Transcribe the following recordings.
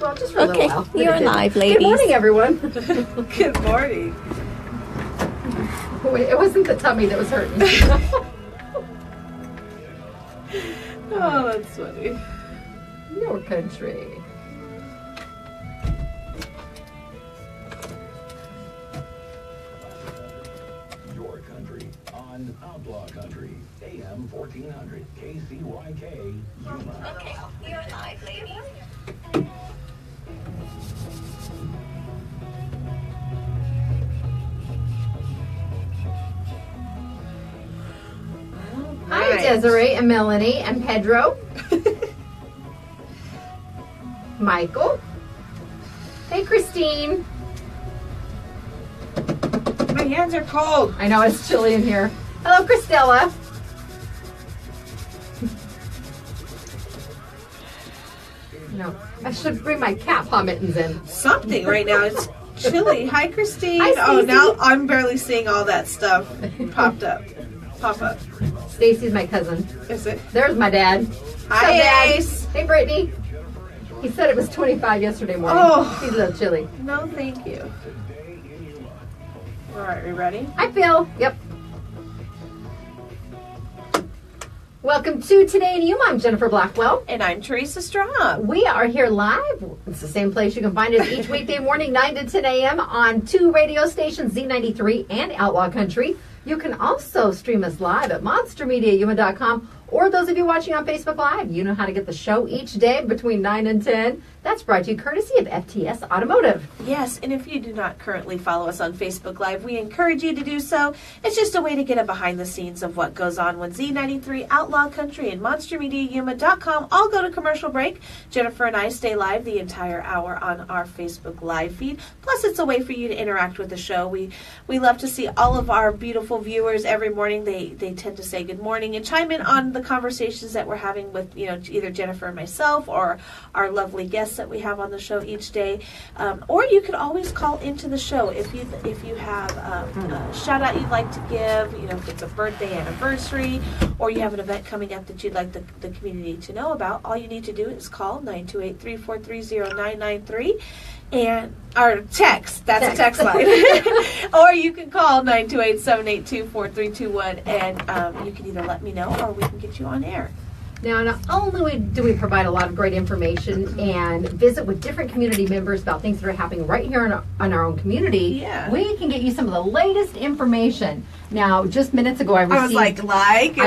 Well, just for a little while. You're alive, ladies. Good morning, everyone. Good morning. Wait, it wasn't the tummy that was hurting. Oh, that's funny. Your country. Your country on Outlaw Country, AM 1400, KCYK, Yuma. Okay, you're alive, ladies. Hi, Desiree and Melanie and Pedro. Michael. Hey, Christine. My hands are cold. I know it's chilly in here. Hello, Christella. No, I should bring my cat paw mittens in. Something right now. It's chilly. Hi, Christine. Hi, Oh, Stacey. now I'm barely seeing all that stuff pop up. Stacy's my cousin. Is it? There's my dad. Hi, What's up, Dad? Ace. Hey, Brittany. He said it was 25 yesterday morning. Oh. He's a little chilly. No, thank you. All right, we ready? Hi, Phil. Yep. Welcome to Today in Yuma. I'm Jennifer Blackwell. And I'm Teresa Strong. We are here live. It's the same place you can find us each weekday morning, 9 to 10 a.m. on 2 radio stations, Z93 and Outlaw Country. You can also stream us live at monstermediayuma.com, or those of you watching on Facebook Live, you know how to get the show each day between 9 and 10. That's brought to you courtesy of FTS Automotive. Yes, and if you do not currently follow us on Facebook Live, we encourage you to do so. It's just a way to get a behind the scenes of what goes on when Z93, Outlaw Country, and MonsterMediaYuma.com all go to commercial break. Jennifer and I stay live the entire hour on our Facebook Live feed. Plus, it's a way for you to interact with the show. We love to see all of our beautiful viewers every morning. They tend to say good morning and chime in on the conversations that we're having with, you know, either Jennifer and myself or our lovely guests that we have on the show each day. Or you could always call into the show if you have a shout out you'd like to give, you know, if it's a birthday, anniversary, or you have an event coming up that you'd like the community to know about. All you need to do is call 928-343-0993 and our text. That's a text line. Or you can call 928-782-4321 and you can either let me know or we can get you on air. Now, not only do we provide a lot of great information and visit with different community members about things that are happening right here in our own community, we can get you some of the latest information. Now, just minutes ago, I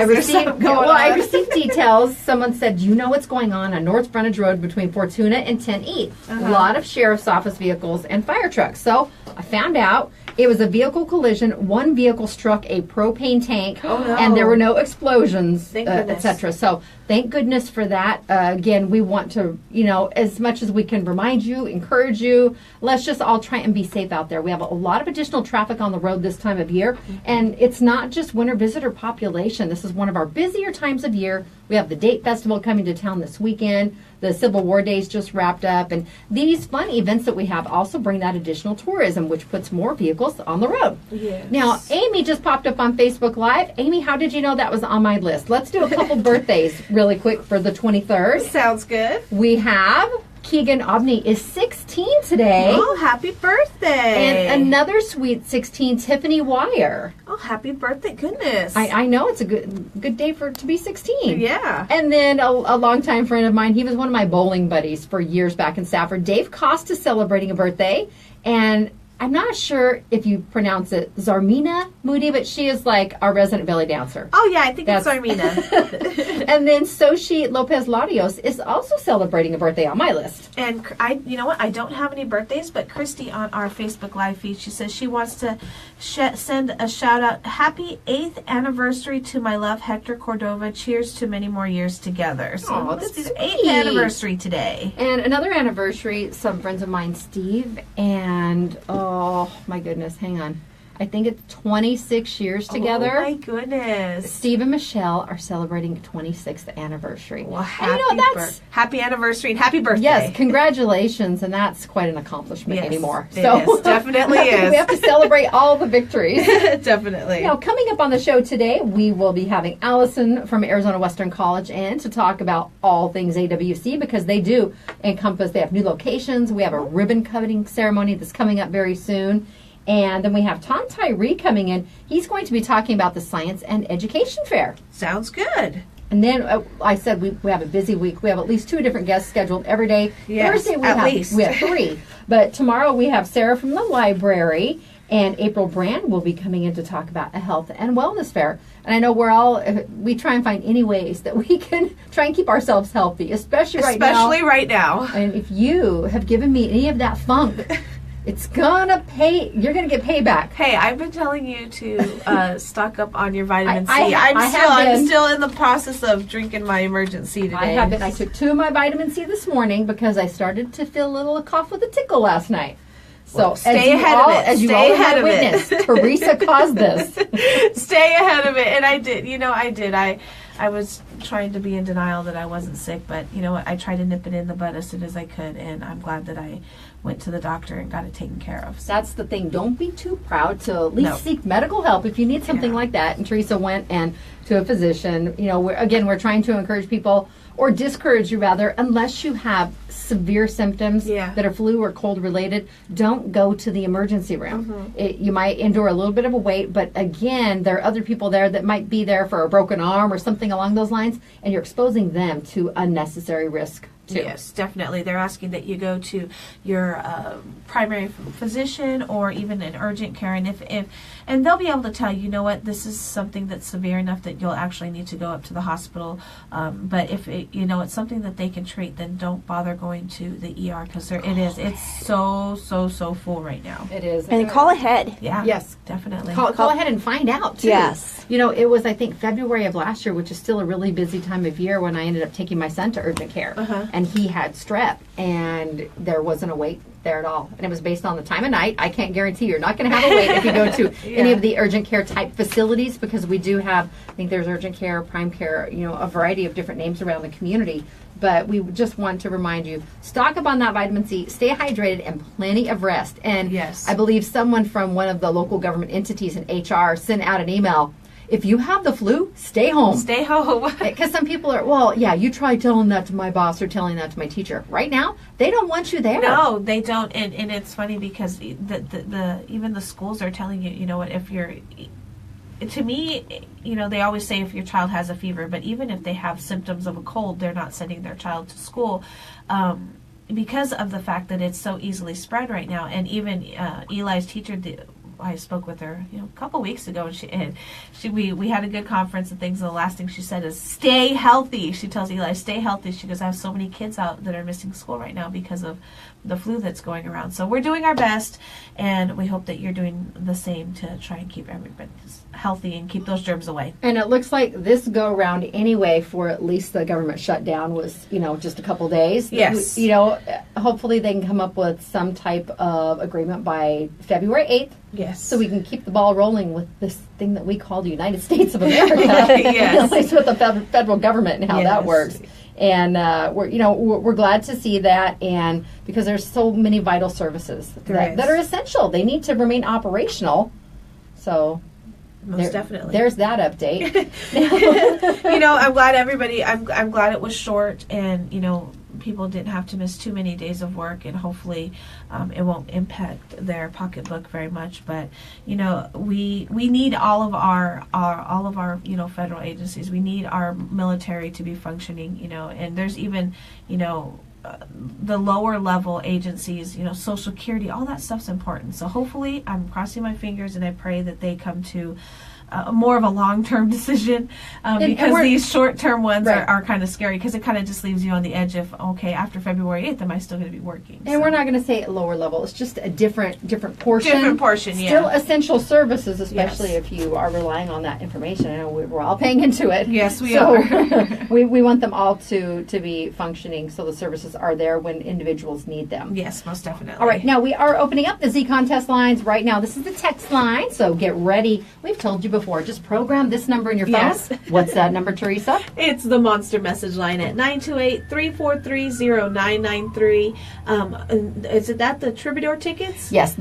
received details. Someone said, you know what's going on North Frontage Road between Fortuna and 10E. A lot of sheriff's office vehicles and fire trucks. So I found out it was a vehicle collision. One vehicle struck a propane tank, and there were no explosions, etc. So thank goodness for that. Again, we want to, you know, as much as we can remind you, encourage you, let's just all try and be safe out there. We have a lot of additional traffic on the road this time of year, and it's not just winter visitor population. This is one of our busier times of year. We have the Date Festival coming to town this weekend. The Civil War Days just wrapped up. And these fun events that we have also bring that additional tourism, which puts more vehicles on the road. Yes. Now, Amy just popped up on Facebook Live. Amy, how did you know that was on my list? Let's do a couple birthdays really quick for the 23rd. Sounds good. We have Keegan Obney is 16 today. Oh, happy birthday. And another sweet 16, Tiffany Wire. Oh, happy birthday. Goodness. I know it's a good day to be 16. Yeah. And then a longtime friend of mine, he was one of my bowling buddies for years back in Stafford. Dave Costa is celebrating a birthday. And I'm not sure if you pronounce it Zarmina Moody, but she is like our resident belly dancer. Oh, yeah, I think it's Zarmina. And then Sochi Lopez Larios is also celebrating a birthday on my list. And you know what? I don't have any birthdays, but Christy on our Facebook Live feed, she says she wants to send a shout out. Happy 8th anniversary to my love, Hector Cordova. Cheers to many more years together. So that's the sweet. 8th anniversary today. And another anniversary, some friends of mine, Steve and, oh my goodness, hang on. I think it's 26 years together. Oh my goodness. Steve and Michelle are celebrating 26th anniversary. Well, happy anniversary and happy birthday. Yes, congratulations, and that's quite an accomplishment anymore. It is. Definitely is. We have to celebrate all the victories. Definitely. Now, coming up on the show today, we will be having Alison from Arizona Western College in to talk about all things AWC, because they do encompass, they have new locations. We have a ribbon cutting ceremony that's coming up very soon. And then we have Tyree coming in. He's going to be talking about the Science and Education Fair. Sounds good. And then I said we have a busy week. We have at least 2 different guests scheduled every day. Yes, Thursday we have 3. But tomorrow we have Sarah from the library, and April Brand will be coming in to talk about a health and wellness fair. And I know we try and find any ways that we can try and keep ourselves healthy, especially right now. And if you have given me any of that funk, it's gonna pay. You're gonna get payback. Hey, I've been telling you to stock up on your vitamin C. I'm still in the process of drinking my emergency today. I have been. I took 2 of my vitamin C this morning because I started to feel a little cough with a tickle last night. So stay ahead of it. As you all have witnessed, Teresa caused this. Stay ahead of it, and I did. I did. I was trying to be in denial that I wasn't sick, but you know what? I tried to nip it in the bud as soon as I could, and I'm glad that I went to the doctor and got it taken care of. So. That's the thing. Don't be too proud to at least seek medical help if you need something like that. And Teresa went to a physician. You know, we're trying to encourage people, or discourage you rather, unless you have severe symptoms that are flu or cold related, don't go to the emergency room. You might endure a little bit of a wait, but again, there are other people there that might be there for a broken arm or something along those lines, and you're exposing them to unnecessary risk too. Yes, definitely. They're asking that you go to your primary physician or even an urgent care, and they'll be able to tell you, know what, this is something that's severe enough that you'll actually need to go up to the hospital. But if it's something that they can treat, then don't bother going to the ER, because it's so full right now. It is. And call ahead. Yeah. Yes, definitely. Call ahead and find out too. Yes. You know, it was, I think, February of last year, which is still a really busy time of year, when I ended up taking my son to urgent care. And he had strep, and there wasn't a wait there at all. And it was based on the time of night. I can't guarantee you're not going to have a wait if you go to any of the urgent care type facilities, because we do have, I think there's urgent care, prime care, a variety of different names around the community. But we just want to remind you, stock up on that vitamin C, stay hydrated, and plenty of rest. And I believe someone from one of the local government entities in HR sent out an email. If you have the flu, stay home. Stay home. Because some people are, you try telling that to my boss or telling that to my teacher. Right now, they don't want you there. No, they don't. And it's funny because even the schools are telling you, you know what, if you're, to me, they always say if your child has a fever, but even if they have symptoms of a cold, they're not sending their child to school. Because of the fact that it's so easily spread right now. And even Eli's teacher, I spoke with her, a couple weeks ago, and we had a good conference and things. And the last thing she said is, "Stay healthy." She tells Eli, "Stay healthy." She goes, "I have so many kids out that are missing school right now because of the flu that's going around." So we're doing our best, and we hope that you're doing the same to try and keep everybody healthy and keep those germs away. And it looks like this go around anyway, for at least the government shutdown was, just a couple days. Yes. Hopefully they can come up with some type of agreement by February 8th. Yes. So we can keep the ball rolling with this thing that we call the United States of America. Yes. At least with the federal government and how that works. And we're glad to see that, and because there's so many vital services that are essential. They need to remain operational. So most definitely. There's that update. I'm glad I'm glad it was short, and people didn't have to miss too many days of work, and hopefully it won't impact their pocketbook very much. But we need all of our federal agencies. We need our military to be functioning. And there's even the lower level agencies, Social Security, all that stuff's important. So hopefully, I'm crossing my fingers and I pray that they come to more of a long-term decision because we're- these short-term ones Right. are kind of scary because it kind of just leaves you on the edge of, okay, after February 8th, am I still going to be working? And we're not going to say at lower level. It's just a different portion. Different portion, Still yeah. essential services, especially Yes. if you are relying on that information. I know we're all paying into it. Yes, we So are. we want them all to be functioning so the services are there when individuals need them. Yes, most definitely. All right, now we are opening up the Z contest lines right now. This is the text line, so get ready. We've told you before, just program this number in your phone. Yes. What's that number, Teresa? It's the Monster Message line at 928-343-0993. Is it that the Troubadour tickets? Yes,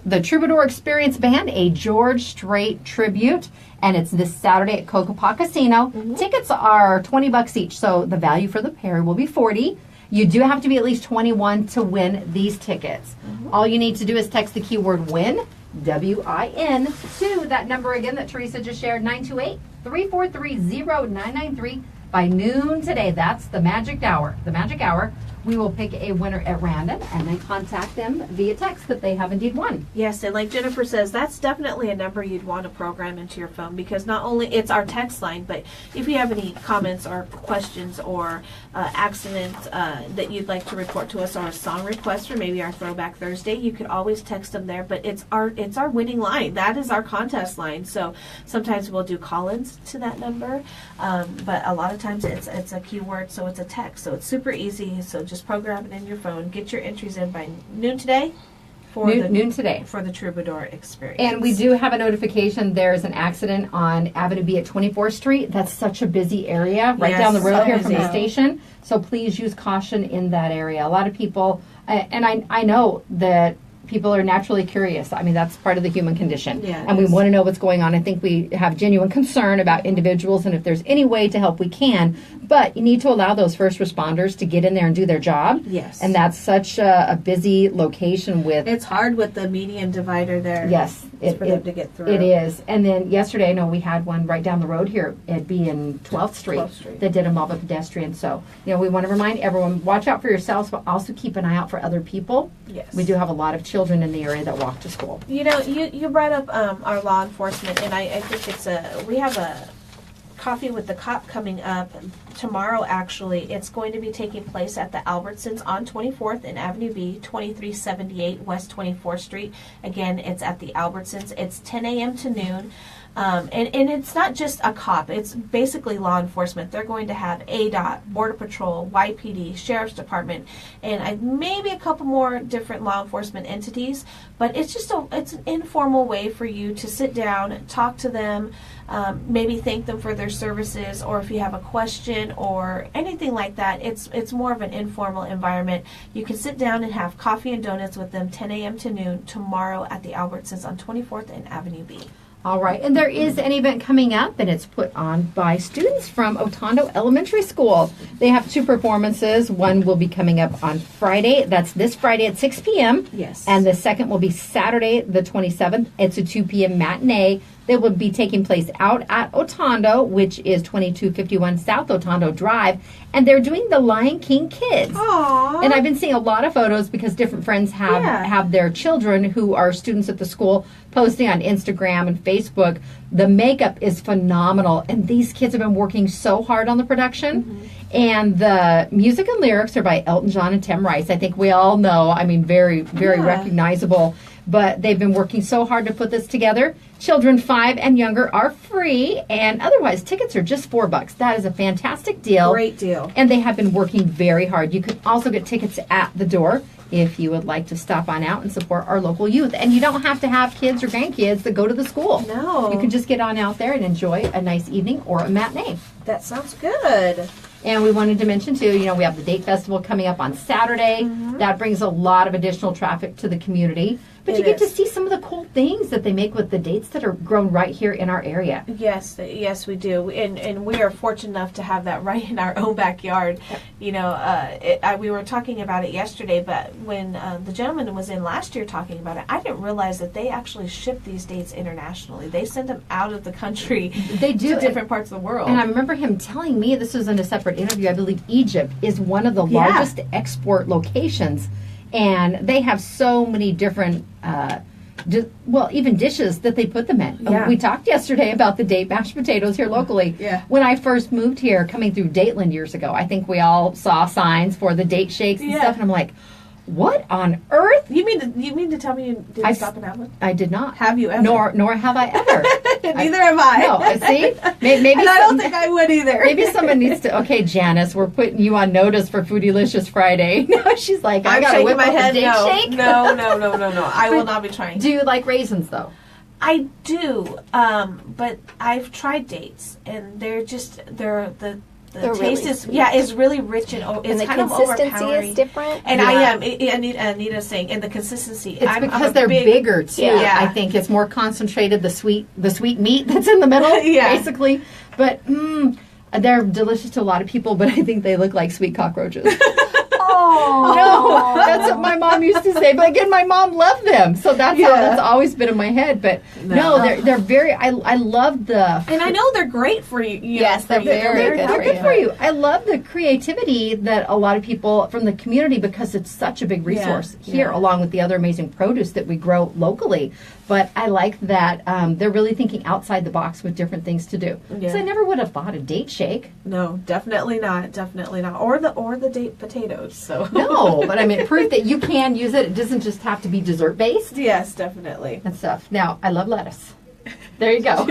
the Troubadour Experience Band, a George Strait tribute, and it's this Saturday at Cocopah Casino. Tickets are $20 each, so the value for the pair will be $40. You do have to be at least 21 to win these tickets. All you need to do is text the keyword WIN, W-I-N, to that number again that Teresa just shared, 928-343-0993. By noon today, that's the magic hour. The magic hour, we will pick a winner at random and then contact them via text that they have indeed won. Yes, and like Jennifer says, that's definitely a number you'd want to program into your phone because not only it's our text line, but if you have any comments or questions or accidents that you'd like to report to us or a song request for maybe our Throwback Thursday, you could always text them there. But it's our winning line. That is our contest line. So sometimes we'll do call-ins to that number, but a lot of times it's a keyword, so it's a text. So it's super easy. So just program it in your phone. Get your entries in by noon today. Noon today. For the Troubadour Experience. And we do have a notification. There's an accident on Avenue B at 24th Street. That's such a busy area right Yes, down the road so here from busy. the station. So please use caution in that area. A lot of people, and I know that people are naturally curious. I mean, that's part of the human condition. Yeah, it and we is. want to know what's going on. I think we have genuine concern about individuals, and if there's any way to help, we can. But you need to allow those first responders to get in there and do their job. Yes. And that's such a busy location with... It's hard with the median divider there. Yes, for them to get through. It is. And then yesterday, I know we had one right down the road here at B in 12th Street, 12th Street. that did involve a pedestrian. So, we want to remind everyone, watch out for yourselves, but also keep an eye out for other people. Yes. We do have a lot of children in the area that walk to school. You brought up our law enforcement, and I think we have a Coffee with the Cop coming up tomorrow. Actually, it's going to be taking place at the Albertsons on 24th and Avenue B, 2378 West 24th Street. Again, it's at the Albertsons. It's 10 a.m. to noon. And it's not just a cop. It's basically law enforcement. They're going to have ADOT, Border Patrol, YPD, Sheriff's Department, and maybe a couple more different law enforcement entities. But it's just it's an informal way for you to sit down, talk to them, maybe thank them for their services, or if you have a question or anything like that. It's more of an informal environment. You can sit down and have coffee and donuts with them 10 a.m. to noon tomorrow at the Albertsons on 24th and Avenue B. All right, and there is an event coming up, and it's put on by students from Otondo Elementary School. They have two performances. One will be coming up on Friday. That's this Friday at 6 p.m. Yes. And the second will be Saturday, the 27th. It's a 2 p.m. matinee that will be taking place out at Otondo, which is 2251 South Otondo Drive. And they're doing the Lion King Kids. Aww. And I've been seeing a lot of photos because different friends have their children who are students at the school posting on Instagram and Facebook. The makeup is phenomenal, and these kids have been working so hard on the production. Mm-hmm. And the music and lyrics are by Elton John and Tim Rice. I think we all know. I mean, very, very recognizable. But they've been working so hard to put this together. Children 5 and younger are free, and otherwise tickets are just $4. That is a fantastic deal. Great deal. And they have been working very hard. You can also get tickets at the door if you would like to stop on out and support our local youth. And you don't have to have kids or grandkids that go to the school. No. You can just get on out there and enjoy a nice evening or a matinee. That sounds good. And we wanted to mention, too, we have the Date Festival coming up on Saturday. That brings a lot of additional traffic to the community. But you get to see some of the cool things that they make with the dates that are grown right here in our area. Yes, we do. And we are fortunate enough to have that right in our own backyard. We were talking about it yesterday, but when the gentleman was in last year talking about it, I didn't realize that they actually ship these dates internationally. They send them out of the country They do. to different parts of the world. And I remember him telling me, this was in a separate interview, I believe Egypt is one of the largest export locations. And they have so many different even dishes that they put them in. Yeah. We talked yesterday about the date mashed potatoes here locally. Yeah. When I first moved here, coming through Dateland years ago, I think we all saw signs for the date shakes and stuff, and I'm like, what on earth? You mean to tell me you didn't stop in Allen? I did not. Have you ever? Nor have I ever. Neither have I. No, see? Maybe and I don't think I would either. Maybe someone needs to, okay, Janice, we're putting you on notice for Foodylicious Friday. No, she's like, I got to whip my up head. a date shake. No. I will not be trying. Do you like raisins, though? I do, but I've tried dates, and they're the taste really is really rich and it's the kind of consistency overpowering. is different. And Anita's saying, and the consistency. It's because they're bigger too. Yeah. I think it's more concentrated. The sweet meat that's in the middle, basically. But they're delicious to a lot of people. But I think they look like sweet cockroaches. Oh No, that's what my mom used to say. But again, my mom loved them, so that's always been in my head. But no, they're very. I love the. And I know they're great for you. Yes, they're very good. They're good for you. I love the creativity that a lot of people from the community, because it's such a big resource here, along with the other amazing produce that we grow locally. But I like that they're really thinking outside the box with different things to do. Because I never would have thought a date shake. No, definitely not. Or the date potatoes. So No, but I mean, proof that you can use it. It doesn't just have to be dessert based. Yes, definitely. And stuff. Now, I love lettuce. There you go.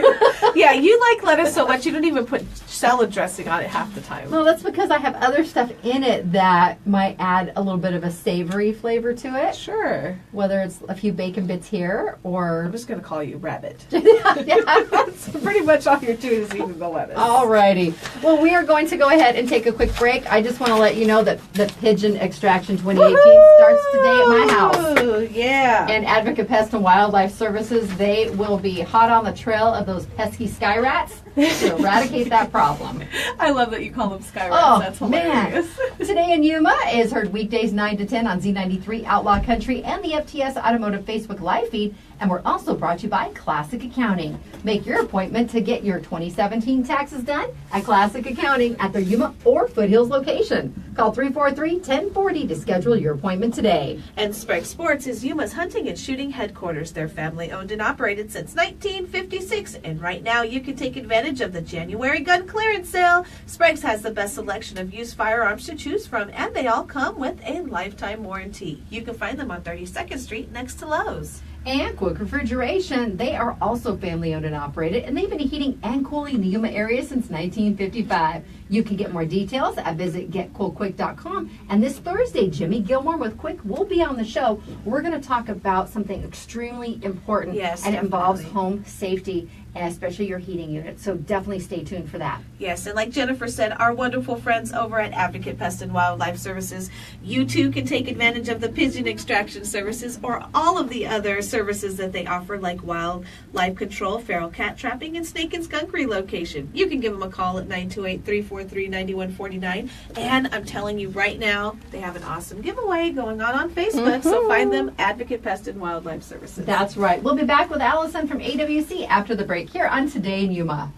Yeah, you like lettuce so much you don't even put salad dressing on it half the time. Well, that's because I have other stuff in it that might add a little bit of a savory flavor to it. Sure. Whether it's a few bacon bits here or... I'm just going to call you Rabbit. Yeah. That's pretty much all you're doing is eating the lettuce. Alrighty. Well, we are going to go ahead and take a quick break. I just want to let you know that the Pigeon Extraction 2018 starts today at my house. Ooh, yeah. And Advocate Pest and Wildlife Services, they will be hot on the trail of those pesky sky rats to eradicate that problem. I love that you call them sky rats. Oh, That's hilarious. man. Today in Yuma is heard weekdays 9 to 10 on Z93 Outlaw Country and the FTS Automotive Facebook live feed. And we're also brought to you by Classic Accounting. Make your appointment to get your 2017 taxes done at Classic Accounting at their Yuma or Foothills location. Call 343-1040 to schedule your appointment today. And Sprague Sports is Yuma's hunting and shooting headquarters. They're family owned and operated since 1956. And right now you can take advantage of the January gun clearance sale. Sprague's has the best selection of used firearms to choose from, and they all come with a lifetime warranty. You can find them on 32nd Street next to Lowe's. And Quick Refrigeration, they are also family owned and operated, and they've been heating and cooling the Yuma area since 1955. You can get more details at visit getcoolquick.com. And this Thursday, Jimmy Gilmore with Quick will be on the show. We're going to talk about something extremely important, and it involves home safety, and especially your heating unit. So definitely stay tuned for that. Yes, and like Jennifer said, our wonderful friends over at Advocate Pest and Wildlife Services, you too can take advantage of the pigeon extraction services or all of the other services that they offer, like wildlife control, feral cat trapping, and snake and skunk relocation. You can give them a call at 928-343-9149. And I'm telling you right now, they have an awesome giveaway going on Facebook. So find them, Advocate Pest and Wildlife Services. That's right. We'll be back with Alison from AWC after the break here on Today in Yuma.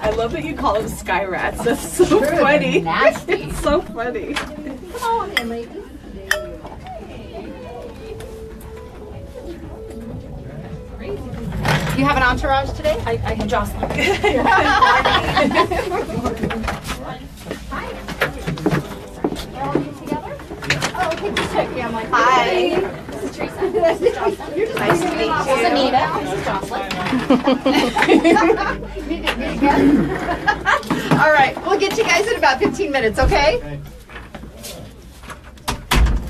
I love that you call them sky rats. That's so True, funny. they're nasty. It's so funny. Come on in, ladies. You have an entourage today? I have Joselyn. Hi. All of you together? Oh, okay, just check. Yeah, I'm like, Hi. This is Teresa. This is Joselyn. You're just Nice to meet This is you. Anita. This is Jocelyn. All right, we'll get you guys in about 15 minutes, okay?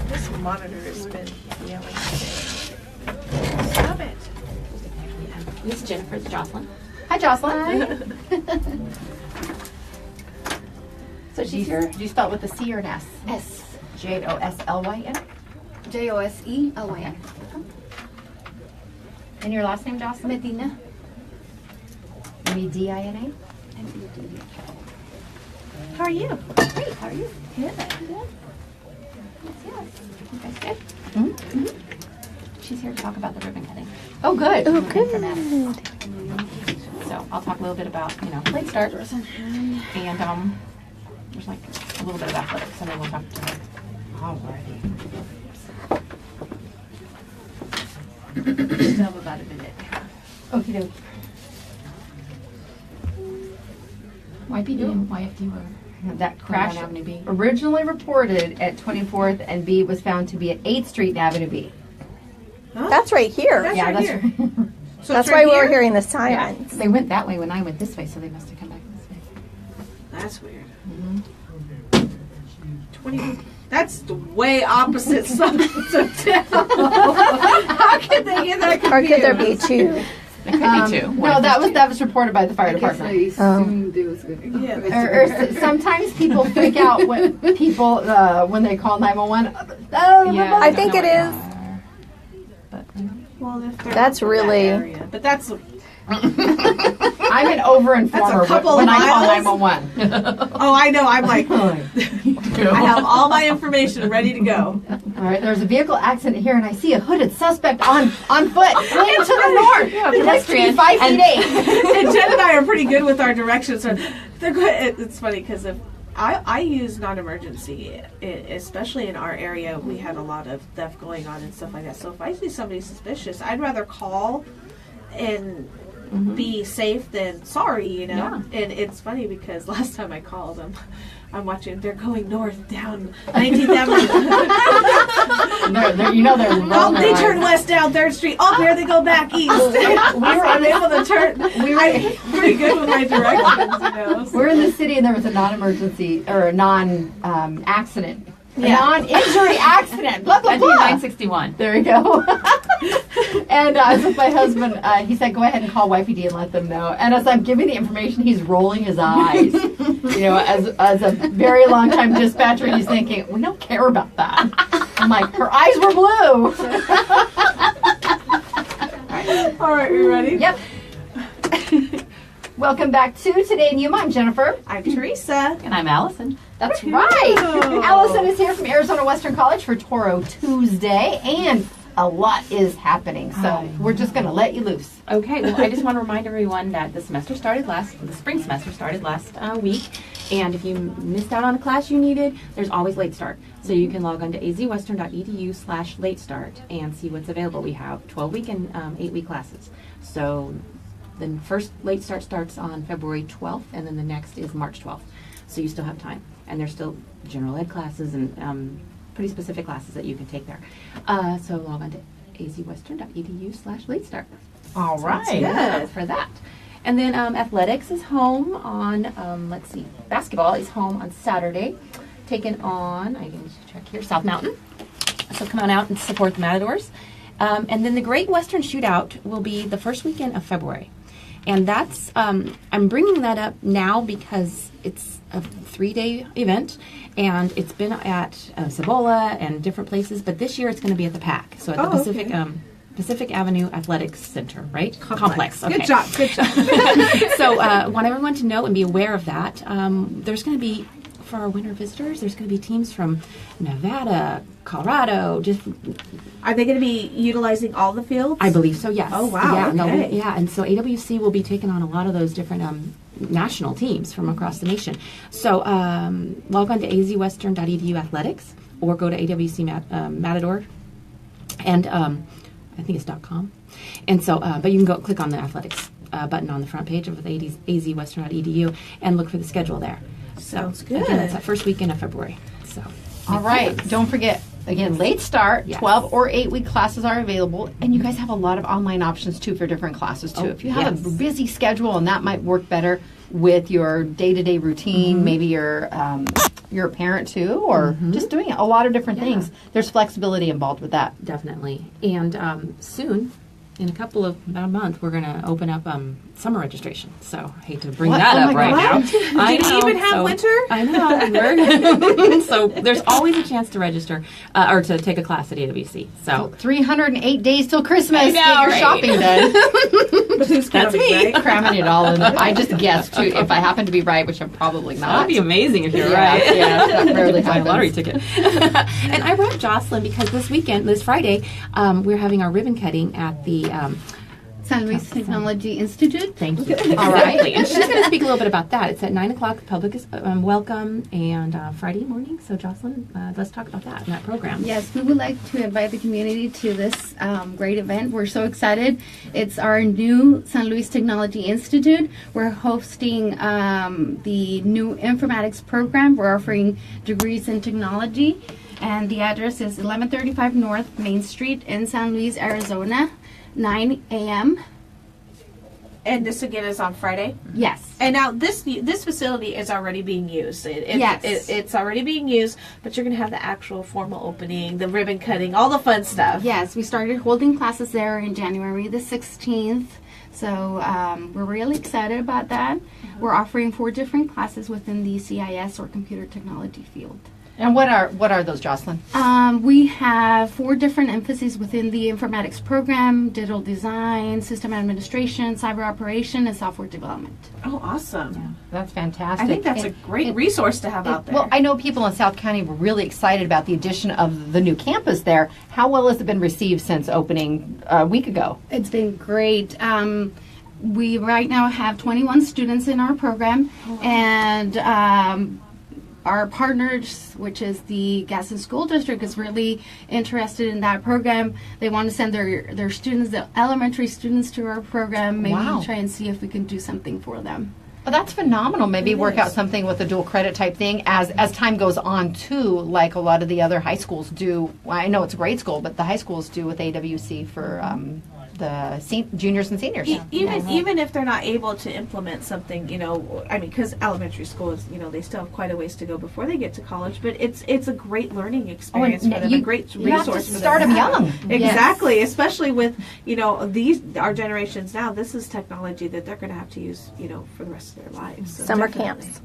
This monitor has been yelling. Stop it. This is Jennifer. This is Jocelyn. Hi, Jocelyn. So she's here. Do you spell it with a C or an S? S. Joslyn. Joselyn. And your last name, Jocelyn? Medina. Medina? How are you? Great. How are you? Good. Yes. You guys good? Mm-hmm. She's here to talk about the ribbon cutting. Oh, good. So I'll talk a little bit about, Late start. and there's like a little bit of athletics, and then we'll talk to her. Alrighty. Still have about a minute. Okie dokie. YPD and YFD were That crash on Avenue B. originally reported at 24th and B was found to be at 8th Street and Avenue B. That's right here. That's Yeah, right that's here. So That's it's why right we were here? hearing the Yeah, sirens. they went that way when I went this way, so they must have come back this way. That's weird. 20. That's the way opposite sides of town. How could they get that confused? Or could there be two? It could be two. No, that was reported by the fire department. Yeah, they- Sometimes people freak out when people when they call 911. Yeah, I think it is. well, if they're That's in that really- area. But that's I'm an over-informer couple when I miles. call 911. oh, I know. I'm like, I have all my information ready to go. All right, there's a vehicle accident here, and I see a hooded suspect on foot fleeing to the north. He looks to be 5 feet 8. And Jen and I are pretty good with our directions. So they're good. It's funny because if I use non-emergency, especially in our area, we had a lot of theft going on and stuff like that. So if I see somebody suspicious, I'd rather call and be safe than sorry, you know. Yeah. And it's funny because last time I called them, I'm watching. They're going north down 19th Avenue. They're Oh, they turn west down 3rd Street. Oh, there they go back east. I'm able to turn. I'm pretty good with my directions, you know. We're in the city, and there was a non-emergency or a non-accident, a Yeah. non-injury accident. Blah blah That'd be blah. 961. There you go. And I was with my husband. He said, "Go ahead and call YPD and let them know." And as I'm giving the information, he's rolling his eyes. You know, as a very long time dispatcher, he's thinking, "We don't care about that." I'm like, "Her eyes were blue." All right, we ready? Yep. Welcome back to Today in Yuma. I'm Jennifer. I'm Teresa. And I'm Allison. That's right. Alison is here from Arizona Western College for Toro Tuesday, and a lot is happening. So we're just going to let you loose. Okay, well, I just want to remind everyone that the spring semester started last week, and if you missed out on a class you needed, there's always late start. So you can log on to azwestern.edu/late start and see what's available. We have 12-week and 8-week classes. So the first late start starts on February 12th, and then the next is March 12th. So you still have time, and there's still general ed classes and pretty specific classes that you can take there. So log on to azwestern.edu/late start. All right. Good. For that. And then athletics is home on, basketball is home on Saturday, taken on, I can check here, South Mountain. So come on out and support the Matadors. And then the Great Western Shootout will be the first weekend of February. And that's, I'm bringing that up now because it's a 3-day event, and it's been at Cibola and different places, but this year it's going to be at the PAC, so at the Pacific Avenue Athletics Center, right? Complex. Okay. Good job. Good job. So want everyone to know and be aware of that. There's going to be, for our winter visitors, there's going to be teams from Nevada, Colorado, just Are they going to be utilizing all the fields? I believe so, yes. Oh, wow, Yeah, okay. and so AWC will be taking on a lot of those different national teams from across the nation. So log on to azwestern.edu athletics or go to AWC Matador, and I think it's .com. And so, but you can go click on the athletics button on the front page of azwestern.edu and look for the schedule there. Sounds So, good. Again, it's that first weekend of February. So. All right. Don't forget, again, late start. Yes. 12 or 8-week classes are available. And you guys have a lot of online options, too, for different classes, too. Oh, If you have a yes. busy schedule and that might work better with your day-to-day routine, maybe you're a parent, too, or just doing a lot of different things. There's flexibility involved with that. Definitely. And soon, in about a month, we're going to open up summer registration. So I hate to bring What? that Oh up my right God. now. Do you even have winter? I know. So there's always a chance to register or to take a class at AWC. So 308 days till Christmas. I know, Get your right? shopping done. But who's That's coming, me. right? Cramming it all in. I just guessed, too, if I happen to be right, which I'm probably not. that'd be amazing if you're Yeah, right. yeah, that rarely Buy a happens. lottery ticket. And I brought Joselyn because this Friday, we're having our ribbon cutting at the San Luis Technology Institute. Thank you. All right. And she's going to speak a little bit about that. It's at 9 o'clock. The public is welcome, and Friday morning. So, Joselyn, let's talk about that and that program. Yes, we would like to invite the community to this great event. We're so excited. It's our new San Luis Technology Institute. We're hosting the new informatics program. We're offering degrees in technology, and the address is 1135 North Main Street in San Luis, Arizona, 9 a.m. And this again is on Friday. Yes. And now this facility is already being used. Yes. It's already being used, but you're going to have the actual formal opening, the ribbon cutting, all the fun stuff. Yes, we started holding classes there in January the 16th. So we're really excited about that. We're offering 4 different classes within the CIS or computer technology field. And what are those, Joselyn? We have 4 different emphases within the informatics program: digital design, system administration, cyber operation, and software development. Oh, awesome. That's fantastic. I think that's a great resource to have out there. Well, I know people in South County were really excited about the addition of the new campus there. How well has it been received since opening a week ago? It's been great. We right now have 21 students in our program, and our partners, which is the Gaston School District, is really interested in that program. They want to send their students, the elementary students, to our program. Maybe try and see if we can do something for them. Well, that's phenomenal. Maybe work out something with a dual credit type thing as time goes on too, like a lot of the other high schools do. Well, I know it's a grade school, but the high schools do with AWC for the juniors and seniors. Even if they're not able to implement something, because elementary school is, they still have quite a ways to go before they get to college. But it's a great learning experience for them, a great resource. You have to start for them young. Exactly, especially with our generations now. This is technology that they're going to have to use, for the rest of their lives. So Summer definitely. camps.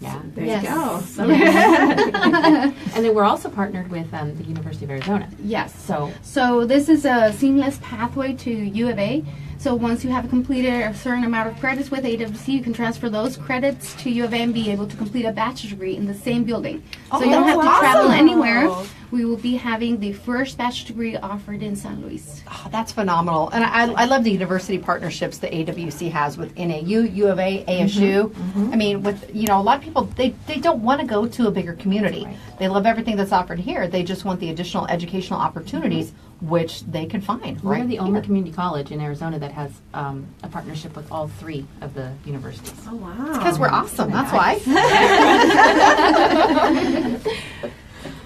Yeah. There you go. And then we're also partnered with the University of Arizona. Yes. So this is a seamless pathway to U of A. So once you have completed a certain amount of credits with AWC, you can transfer those credits to U of A and be able to complete a bachelor's degree in the same building. So you don't have to travel anywhere. We will be having the first bachelor's degree offered in San Luis. Oh, that's phenomenal. And I love the university partnerships that AWC has with NAU, U of A, ASU. I mean, with, a lot of people, they don't want to go to a bigger community. Right. They love everything that's offered here. They just want the additional educational opportunities, which they can find we're right the only here. community college in Arizona that has a partnership with all 3 of the universities. Oh, wow. Because we're awesome, that's why.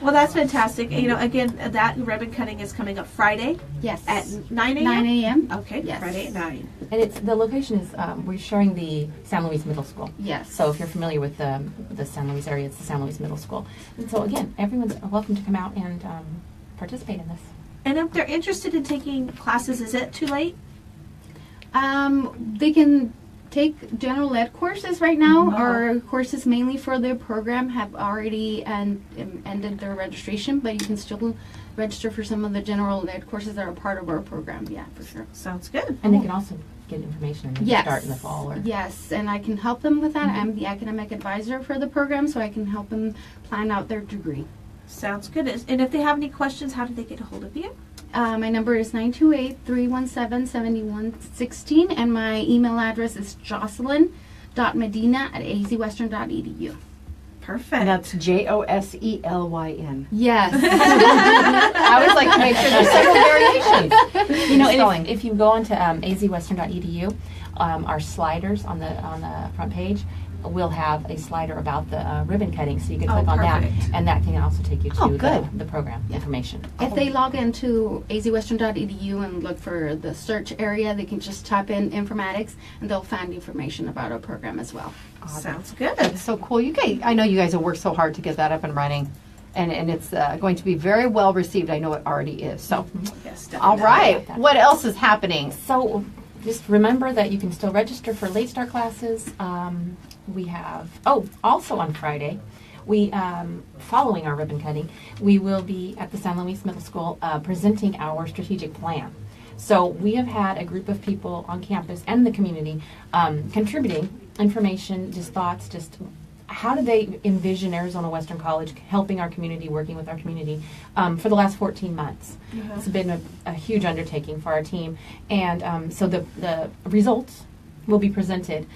Well, that's fantastic. Again, that ribbon cutting is coming up Friday Yes. at 9 a.m.? 9 a.m. Okay, Yes. Friday at 9. And the location is, we're sharing the San Luis Middle School. Yes. So if you're familiar with the San Luis area, it's the San Luis Middle School. And so again, everyone's welcome to come out and participate in this. And if they're interested in taking classes, is it too late? They can take general ed courses right now. Our courses mainly for their program have already ended their registration, but you can still register for some of the general ed courses that are part of our program. Yeah, for sure. Sounds good. And they can also get information and Yes. start in the fall. Yes, and I can help them with that. I'm the academic advisor for the program, so I can help them plan out their degree. Sounds good. And if they have any questions, how do they get a hold of you? My number is 928-317-7116, and my email address is joselyn.medina@azwestern.edu. Perfect. And that's JOSELYN. Yes. I always like to make sure there's several variations. If you go onto azwestern.edu, our sliders on the front page will have a slider about the ribbon cutting, so you can click on that, perfect. and that can also take you to good. the program information. If they log into azwestern.edu and look for the search area, they can just type in informatics, and they'll find information about our program as well. Sounds good. That's so cool. I know you guys have worked so hard to get that up and running, and it's going to be very well received. I know it already is. So, Yes, definitely. all right. What else is happening? So just remember that you can still register for late start classes. We have, also on Friday, following our ribbon cutting, we will be at the San Luis Middle School presenting our strategic plan. So we have had a group of people on campus and the community contributing information, just thoughts, just how do they envision Arizona Western College helping our community, working with our community for the last 14 months. It's been a huge undertaking for our team. And so the results will be presented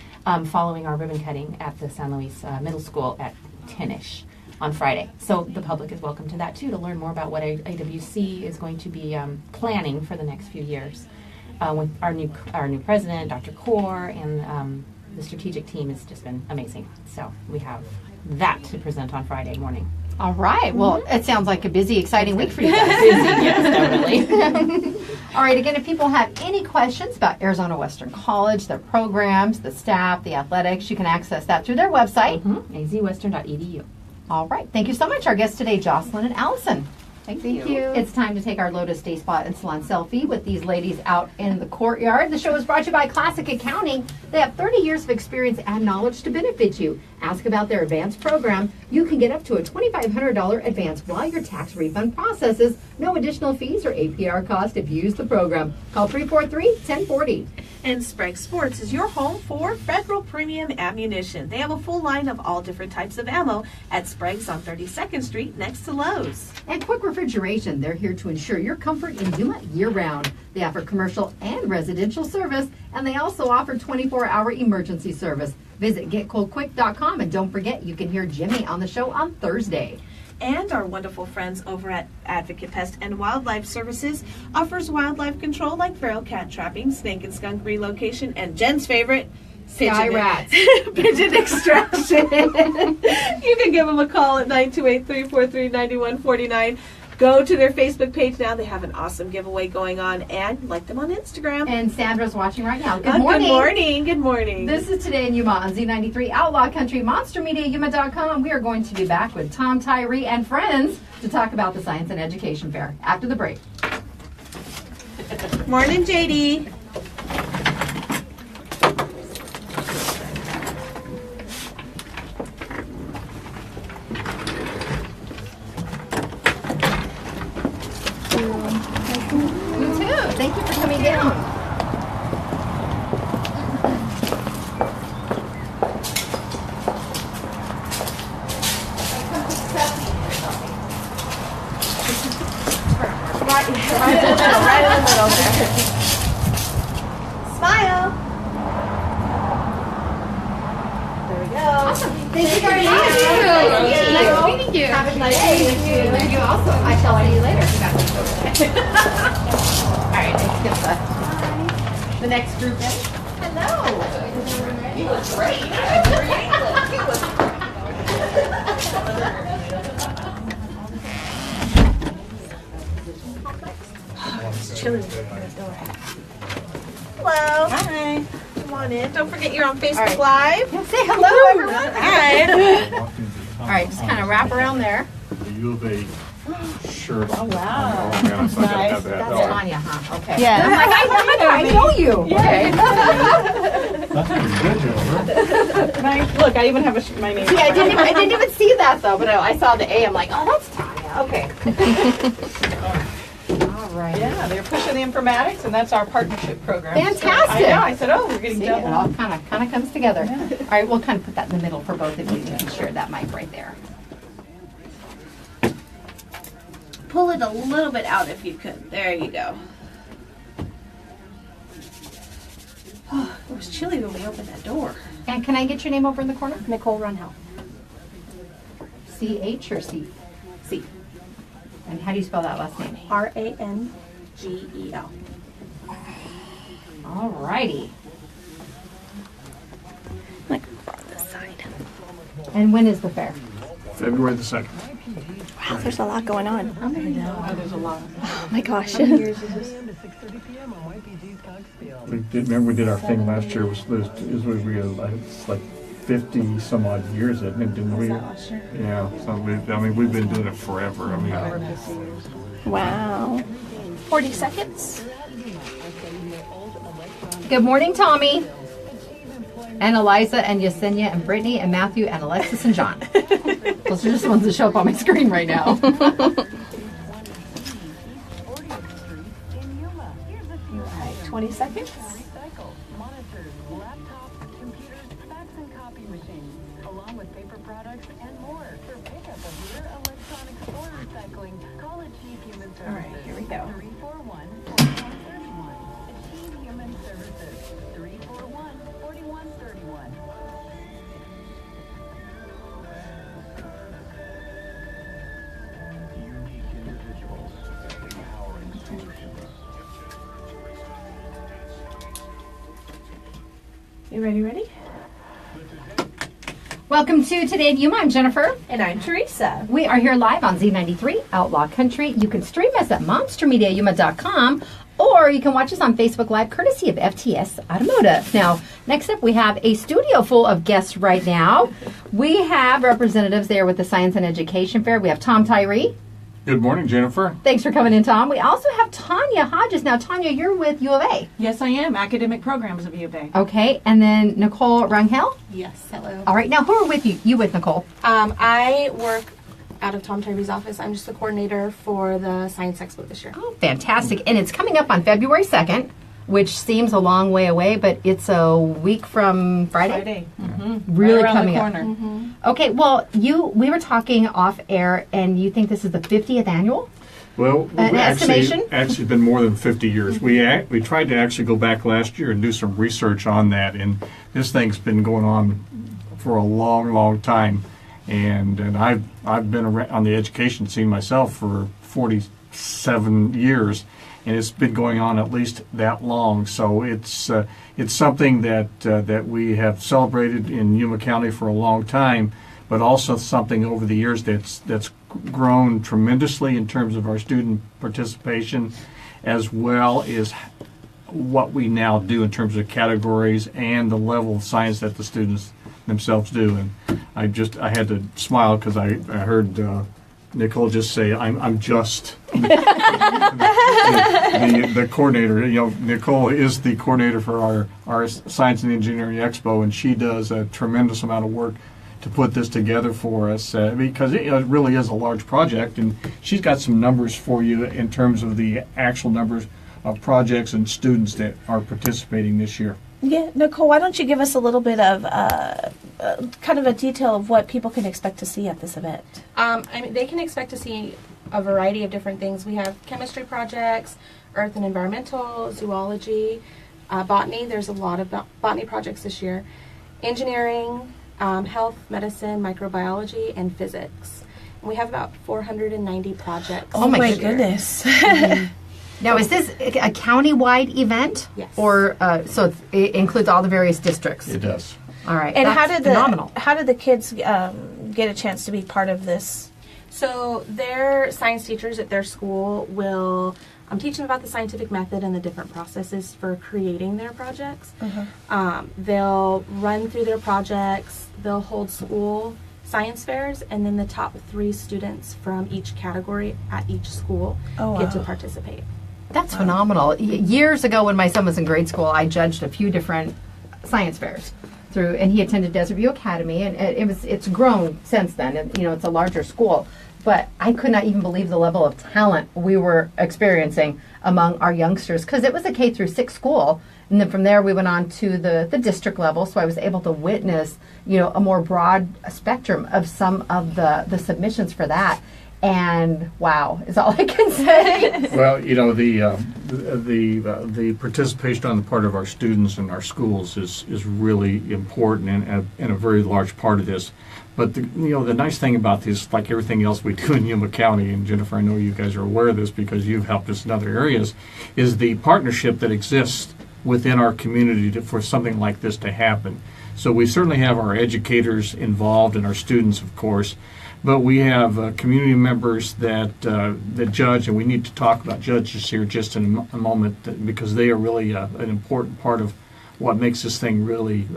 following our ribbon cutting at the San Luis Middle School at 10-ish on Friday. So the public is welcome to that too, to learn more about what AWC is going to be planning for the next few years. With our new president, Dr. Kaur, and the strategic team has just been amazing. So we have that to present on Friday morning. All right. Well, it sounds like a busy, exciting week for you guys. Yes, definitely. All right. Again, if people have any questions about Arizona Western College, their programs, the staff, the athletics, you can access that through their website, azwestern.edu. All right. Thank you so much. Our guests today, Joselyn and Alison. Thank you. It's time to take our Lotus Day Spot and Salon selfie with these ladies out in the courtyard. The show is brought to you by Classic Accounting. They have 30 years of experience and knowledge to benefit you. Ask about their advanced program. You can get up to a $2,500 advance while your tax refund processes. No additional fees or APR cost if you use the program. Call 343-1040. And Sprague Sports is your home for Federal Premium Ammunition. They have a full line of all different types of ammo at Sprague's on 32nd Street next to Lowe's. And Quick Refrigeration. They're here to ensure your comfort in Yuma year-round. They offer commercial and residential service, and they also offer 24-hour emergency service. Visit getcoldquick.com, and don't forget you can hear Jimmy on the show on Thursday. And our wonderful friends over at Advocate Pest and Wildlife Services offers wildlife control like feral cat trapping, snake and skunk relocation, and Jen's favorite, Sky rats. pigeon extraction. You can give them a call at 928-343-9149. Go to their Facebook page now. They have an awesome giveaway going on, and like them on Instagram. And Sandra's watching right now. Good morning. Good morning. Good morning. This is Today in Yuma on Z93 Outlaw Country, MonsterMediaYuma.com. We are going to be back with Tom, Tyree, and friends to talk about the Science and Education Fair after the break. Morning, JD. You too. Thank you for coming down. Right in the middle there. Smile. There we go. Thank you very much. Nice meeting you. Have a nice day. You also. I shall see you later. All right, let's get the next group in. Hello. You look great. It's chilly. Hello. Hi. Come on in. Don't forget you're on Facebook Live. Say hello, everyone. Hi. All right, just kind of wrap around there. The U of A shirt. Oh, wow. Oh, man, I'm sorry, I gotta have that. That's All right. Tanya, huh? Okay. Yeah. I'm like, I know you. Okay. That's pretty good, Joe. Look, I even have my name. See, I didn't even see that though, but I saw the A. I'm like, oh, that's Tanya. Okay. All right. Yeah, they're pushing the informatics, and that's our partnership program. Fantastic. So, I know. I said, oh, we're getting See, double. it all kind of comes together. All right, we'll kind of put that in the middle for both of you. You can share that mic right there. Pull it a little bit out if you could. There you go. Oh, it was chilly when we opened that door. And can I get your name over in the corner? Nicole Runhell. C-H or C? C. And how do you spell that last name? R-A-N-G-E-L. All righty. Like this side. And when is the fair? February the 2nd. Wow, there's a lot going on. Oh, there's a lot. Oh my gosh. We did, remember we did our thing last year, was it's like 50 some odd years, isn't it? Didn't we? Yeah, so we've been doing it forever. I mean, Wow. 40 seconds. Good morning, Tommy. And Eliza and Yesenia and Brittany and Matthew and Alexis and John. Those are just the ones that show up on my screen right now. All right, 20 seconds. and copy machines, along with paper products and more. For pickup of your electronics or recycling, call Achieve Human Services. All right, here we go. 341-4131. Achieve Human Services. 341-4131. Unique individuals, empowering solutions. You ready? Welcome to Today at Yuma. I'm Jennifer. And I'm Teresa. We are here live on Z93 Outlaw Country. You can stream us at monstermediayuma.com, or you can watch us on Facebook Live, courtesy of FTS Automotive. Now, next up, we have a studio full of guests right now. We have representatives there with the Science and Education Fair. We have Tom Tyree. Good morning, Jennifer. Thanks for coming in, Tom. We also have Tanya Hodges. Now, Tanya, you're with U of A. Yes, I am. Academic programs of U of A. Okay, and then Nicole Rangel. Yes, hello. All right, now who are with you? You with Nicole? I work out of Tom Tyree's office. I'm just the coordinator for the Science Expo this year. Oh, fantastic. And it's coming up on February 2nd, which seems a long way away, but it's a week from Friday. Really right around coming the up. corner. Okay, well, we were talking off air, and you think this is the 50th annual? Well, An estimation? actually been more than 50 years. We tried to actually go back last year and do some research on that, and this thing's been going on for a long, long time. And I've been around on the education scene myself for 47 years, and it's been going on at least that long. So it's something that we have celebrated in Yuma County for a long time, but also something over the years that's grown tremendously in terms of our student participation, as well as what we now do in terms of categories and the level of science that the students themselves do. And I had to smile because I heard Nicole just say, I'm just the coordinator. You know, Nicole is the coordinator for our Science and Engineering Expo, and she does a tremendous amount of work to put this together for us because it really is a large project, and she's got some numbers for you in terms of the actual numbers of projects and students that are participating this year. Yeah, Nicole, why don't you give us a little bit of kind of a detail of what people can expect to see at this event? They can expect to see a variety of different things. We have chemistry projects, earth and environmental, zoology, botany. There's a lot of botany projects this year. Engineering, health, medicine, microbiology, and physics. And we have about 490 projects. Oh my this year. goodness. Now, is this a county-wide event? Yes. Or, so it includes all the various districts? It does. All right. And That's phenomenal. how did the kids get a chance to be part of this? So their science teachers at their school will teach them about the scientific method and the different processes for creating their projects. They'll run through their projects. They'll hold school science fairs, and then the top 3 students from each category at each school get to participate. That's phenomenal. Years ago, when my son was in grade school, I judged a few different science fairs and he attended Desert View Academy, and it's grown since then. And, it's a larger school, but I could not even believe the level of talent we were experiencing among our youngsters, because it was a K through 6 school, and then from there we went on to the district level. So I was able to witness, a more broad spectrum of some of the submissions for that. And wow, is all I can say. Well, the participation on the part of our students and our schools is really important and a very large part of this. But the nice thing about this, like everything else we do in Yuma County, and Jennifer, I know you guys are aware of this because you've helped us in other areas, is the partnership that exists within our community for something like this to happen. So we certainly have our educators involved and our students, of course. But we have community members that judge, and we need to talk about judges here just in a moment because they are really an important part of what makes this thing really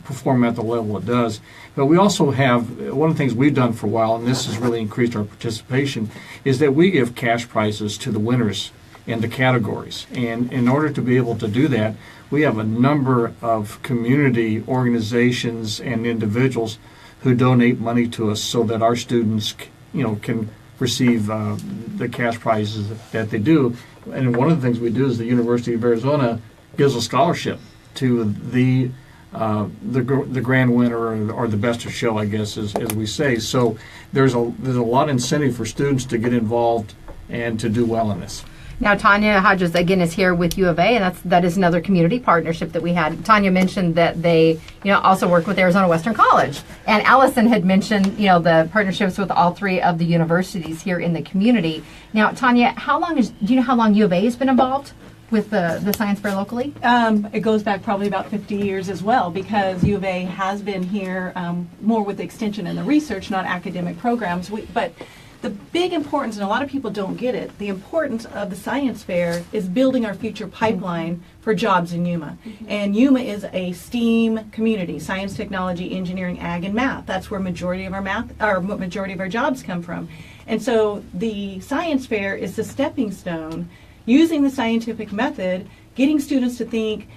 perform at the level it does. But we also have, one of the things we've done for a while, and this has really increased our participation, is that we give cash prizes to the winners in the categories. And in order to be able to do that, we have a number of community organizations and individuals who donate money to us so that our students, can receive the cash prizes that they do. And one of the things we do is the University of Arizona gives a scholarship to the the grand winner or the best of show, I guess, as we say. So there's a lot of incentive for students to get involved and to do well in this. Now, Tanya Hodges, again, is here with U of A, and that is another community partnership that we had. Tanya mentioned that they, also work with Arizona Western College. And Alison had mentioned, the partnerships with all three of the universities here in the community. Now, Tanya, do you know how long U of A has been involved with the science fair locally? It goes back probably about 50 years as well, because U of A has been here more with the extension and the research, not academic programs. But the big importance, and a lot of people don't get it, the importance of the science fair is building our future pipeline for jobs in Yuma. And Yuma is a STEAM community: science, technology, engineering, ag, and math. That's where majority of our jobs come from. And so the science fair is the stepping stone, using the scientific method, getting students to think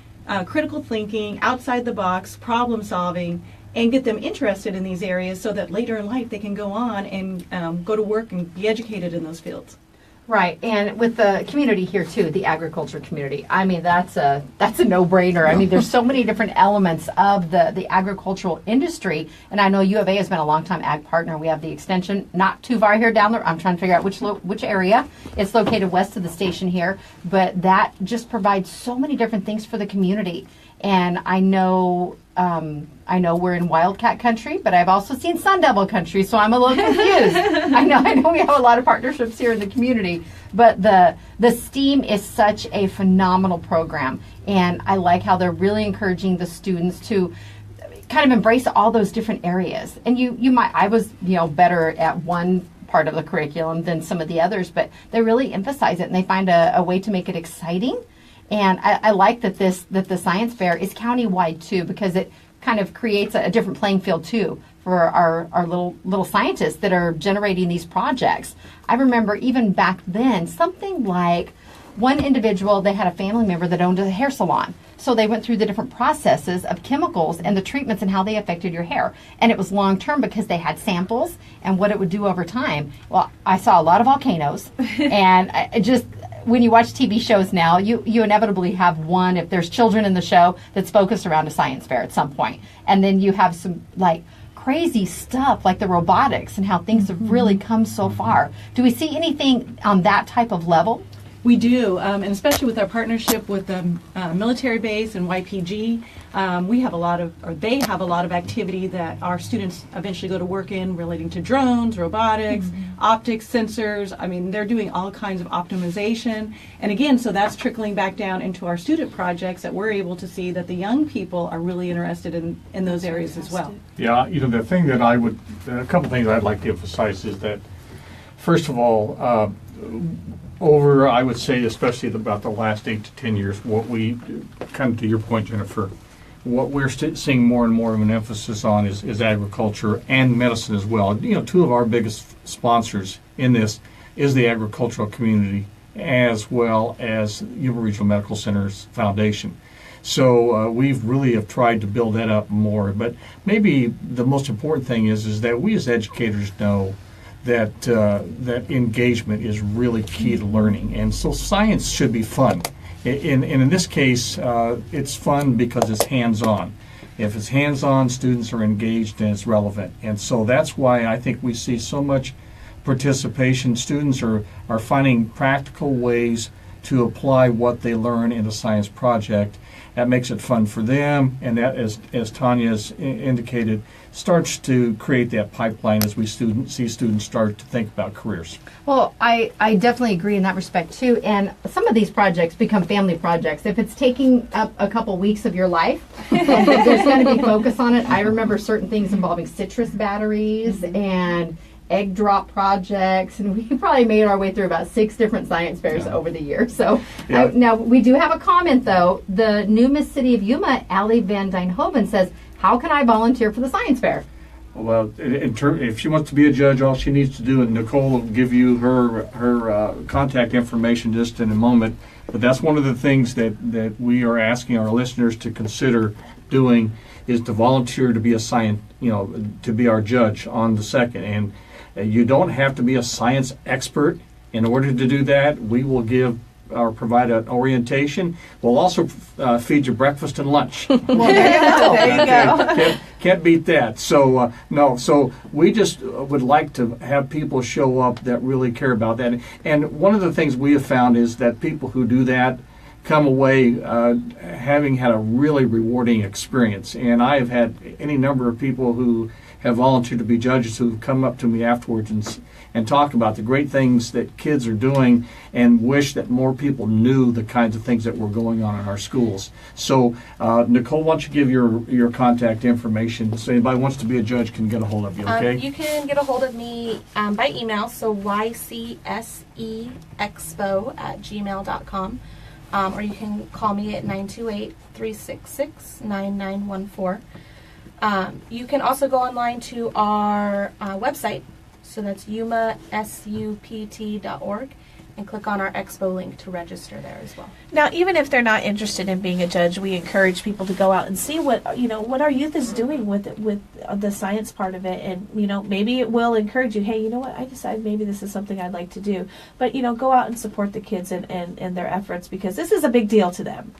critical thinking, outside the box, problem solving, and get them interested in these areas so that later in life they can go on and go to work and be educated in those fields. Right, and with the community here too, the agriculture community. I mean, that's a no-brainer. I mean, there's so many different elements of the agricultural industry, and I know U of A has been a long-time ag partner. We have the extension not too far here down there. I'm trying to figure out which area. It's located west of the station here, but that just provides so many different things for the community. And I know we're in Wildcat country, but I've also seen Sun Devil country, so I'm a little confused. I know we have a lot of partnerships here in the community, but the STEAM is such a phenomenal program, and I like how they're really encouraging the students to kind of embrace all those different areas. And I was better at one part of the curriculum than some of the others, but they really emphasize it, and they find a way to make it exciting. And I like that the science fair is county-wide too, because it kind of creates a different playing field too for our little scientists that are generating these projects. I remember even back then, something like one individual, they had a family member that owned a hair salon. So they went through the different processes of chemicals and the treatments and how they affected your hair. And it was long-term because they had samples and what it would do over time. Well, I saw a lot of volcanoes, and when you watch TV shows now, you inevitably have one, if there's children in the show, that's focused around a science fair at some point. And then you have some crazy stuff like the robotics and how things have really come so far. Do we see anything on that type of level? We do, and especially with our partnership with the military base and YPG, they have a lot of activity that our students eventually go to work in, relating to drones, robotics, optics, sensors. I mean, they're doing all kinds of optimization. And again, so that's trickling back down into our student projects that we're able to see that the young people are really interested in those areas as well. Yeah, the thing that a couple things I'd like to emphasize is that, first of all, over, I would say, especially about the last 8 to 10 years, what we, kind of to your point, Jennifer, what we're seeing more and more of an emphasis on is agriculture and medicine as well. Two of our biggest sponsors in this is the agricultural community as well as Yuma Regional Medical Center's foundation. So we've really have tried to build that up more. But maybe the most important thing is that we as educators know that engagement is really key to learning, and so science should be fun. In this case, it's fun because it's hands-on. If it's hands-on, students are engaged and it's relevant, and so that's why I think we see so much participation. Students are finding practical ways to apply what they learn in a science project. That makes it fun for them, and that, as Tanya has indicated, starts to create that pipeline as we see students start to think about careers. Well, I definitely agree in that respect too, and some of these projects become family projects. If it's taking up a couple weeks of your life, there's going to be focus on it. I remember certain things involving citrus batteries and egg drop projects, and we probably made our way through about 6 different science fairs over the years. So now we do have a comment though. The new Miss City of Yuma, Allie Van Dijnhoven, says, "How can I volunteer for the science fair?" Well, if she wants to be a judge, all she needs to do, and Nicole will give you her contact information just in a moment. But that's one of the things that we are asking our listeners to consider doing, is to volunteer to be to be our judge on the 2nd. And you don't have to be a science expert in order to do that. We will give or provide an orientation. We'll also feed you breakfast and lunch. Well, there you go. Can't beat that. So no. So we just would like to have people show up that really care about that. And one of the things we have found is that people who do that come away having had a really rewarding experience. And I have had any number of people who have volunteered to be judges who have come up to me afterwards and talk about the great things that kids are doing and wish that more people knew the kinds of things that were going on in our schools. So, Nicole, why don't you give your contact information so anybody who wants to be a judge can get a hold of you, okay? You can get a hold of me by email, so ycseexpo@gmail.com. Or you can call me at 928-366-9914. You can also go online to our website, so that's yumasupt.org, and click on our expo link to register there as well. Now, even if they're not interested in being a judge, we encourage people to go out and see what our youth is doing with the science part of it, and maybe it will encourage you. Hey, you know what? I decided maybe this is something I'd like to do. But go out and support the kids and their efforts, because this is a big deal to them.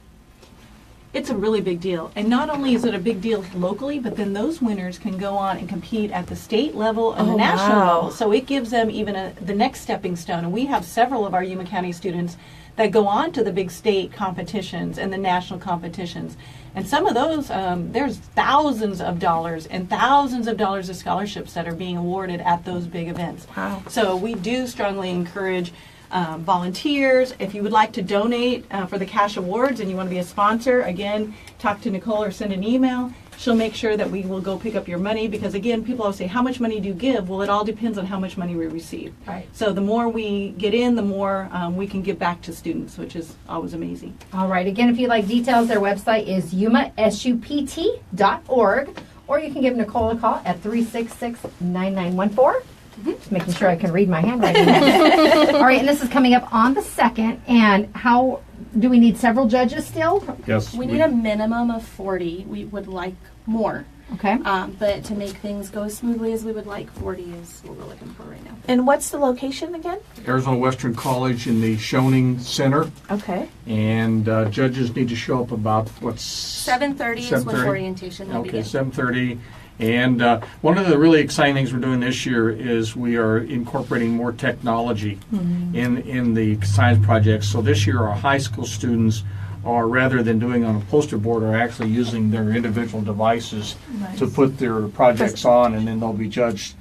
It's a really big deal. And not only is it a big deal locally, but then those winners can go on and compete at the state level and the national level. So it gives them even the next stepping stone. And we have several of our Yuma County students that go on to the big state competitions and the national competitions. And some of those, there's thousands of dollars and thousands of dollars of scholarships that are being awarded at those big events. Wow. So we do strongly encourage volunteers. If you would like to donate for the cash awards and you want to be a sponsor, again, talk to Nicole or send an email. She'll make sure that we will go pick up your money, because again, people always say, how much money do you give? Well, it all depends on how much money we receive. Right. So the more we get in, the more we can give back to students, which is always amazing. All right. Again, if you'd like details, their website is yumasupt.org, or you can give Nicole a call at 366-9914. Just making sure I can read my handwriting. All right, and this is coming up on the 2nd. And how do we need several judges still? Yes. We need a minimum of 40. We would like more. Okay. But to make things go as smoothly as we would like, 40 is what we're looking for right now. And what's the location again? Arizona Western College in the Schoening Center. Okay. And judges need to show up about, 7:30 is when 7:30? orientation will Okay, begin. 7:30. And one of the really exciting things we're doing this year is we are incorporating more technology in the science projects. So this year our high school students are, rather than doing on a poster board, are actually using their individual devices to put their projects on, and then they'll be judged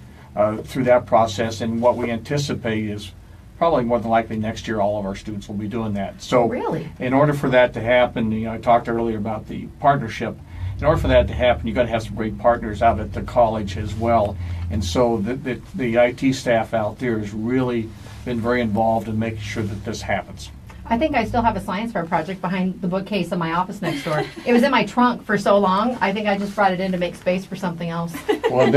through that process. And what we anticipate is probably more than likely next year all of our students will be doing that. So Really? in order for that to happen, I talked earlier about the partnership. In order for that to happen, you've got to have some great partners out at the college as well. And so the IT staff out there has really been very involved in making sure that this happens. I think I still have a science fair project behind the bookcase in my office next door. It was in my trunk for so long, I think I just brought it in to make space for something else. Well,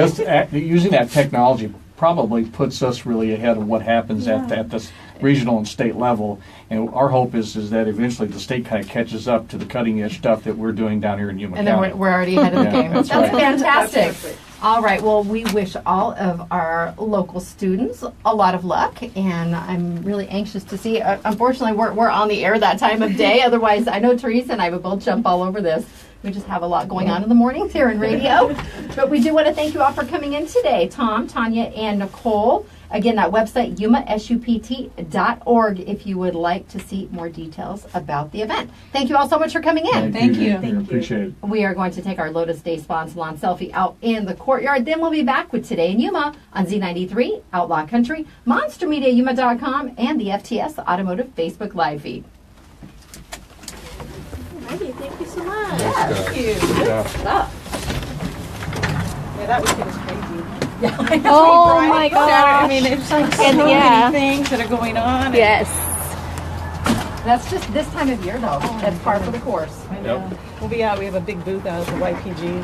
using that technology probably puts us really ahead of what happens at this regional and state level. And our hope is that eventually the state kind of catches up to the cutting edge stuff that we're doing down here in Yuma And County. then we're already ahead of the game. that's That's right. fantastic. All right. Well, we wish all of our local students a lot of luck, and I'm really anxious to see. Unfortunately, we're on the air that time of day. Otherwise, I know Teresa and I would both jump all over this. We just have a lot going on in the mornings here in radio. But we do want to thank you all for coming in today, Tom, Tanya, and Nicole. Again, that website, yumasupt.org, if you would like to see more details about the event. Thank you all so much for coming in. Thank you. I appreciate it. We are going to take our Lotus Day Spa and Salon selfie out in the courtyard. Then we'll be back with Today in Yuma on Z93, Outlaw Country, MonsterMediaYuma.com, and the FTS Automotive Facebook Live feed. Alrighty, thank you so much. Thank you. Yeah. Yeah, that weekend was crazy. Oh my I gosh. mean, it's like so And many things that are going on. and- Yes. That's just this time of year, though. That's par for the course. I know. We'll be out. We have a big booth out at the YPG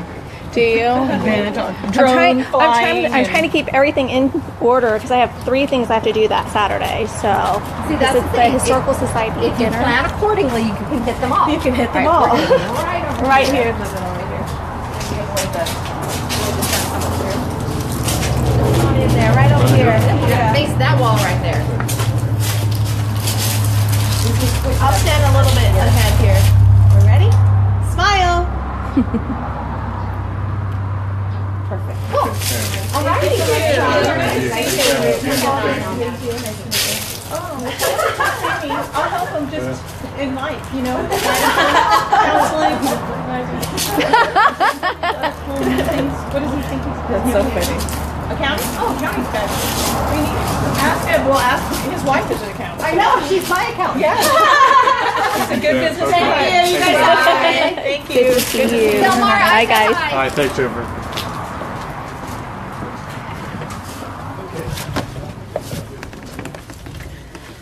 Do you? event. I'm Drone flying. I'm trying to keep everything in order because I have 3 things I have to do that Saturday. So See, that's this the is thing. the Historical Society If you dinner. plan accordingly, you can hit them all. You can hit them All all. right, we're gonna go right over Right here. here. In there, right over here. Face that wall right there. This is I'll stand a little bit ahead here. We're ready? Smile. Perfect. Cool. All righty. I'll help them just in life, you know. Counseling. What does he think he's good? That's so funny. Accounting? Oh, accounting's good. We need to ask him. We'll ask his wife is an accountant. I know, she's my accountant. Yeah. It's a good business. Thank you. You guys are fine. Thank you. Good to see you. Tell Mara I Bye, said guys. hi. All right, thanks, Jennifer.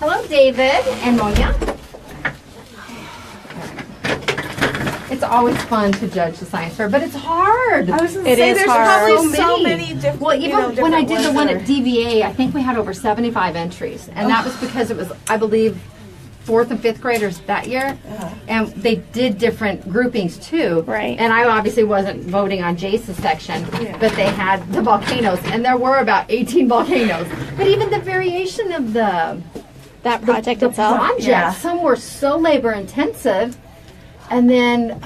Hello, David and Monia. It's always fun to judge the science fair, but it's hard. I was going It to say, is there's hard. probably so many different. Well, even different when I did the ones one that at are- DVA, I think we had over 75 entries, and that was because it was, I believe, 4th and 5th graders that year, and they did different groupings too. Right. And I obviously wasn't voting on Jace's section, but they had the volcanoes, and there were about 18 volcanoes. But even the variation of the Project the itself. projects, Yeah. some were so labor intensive, and then.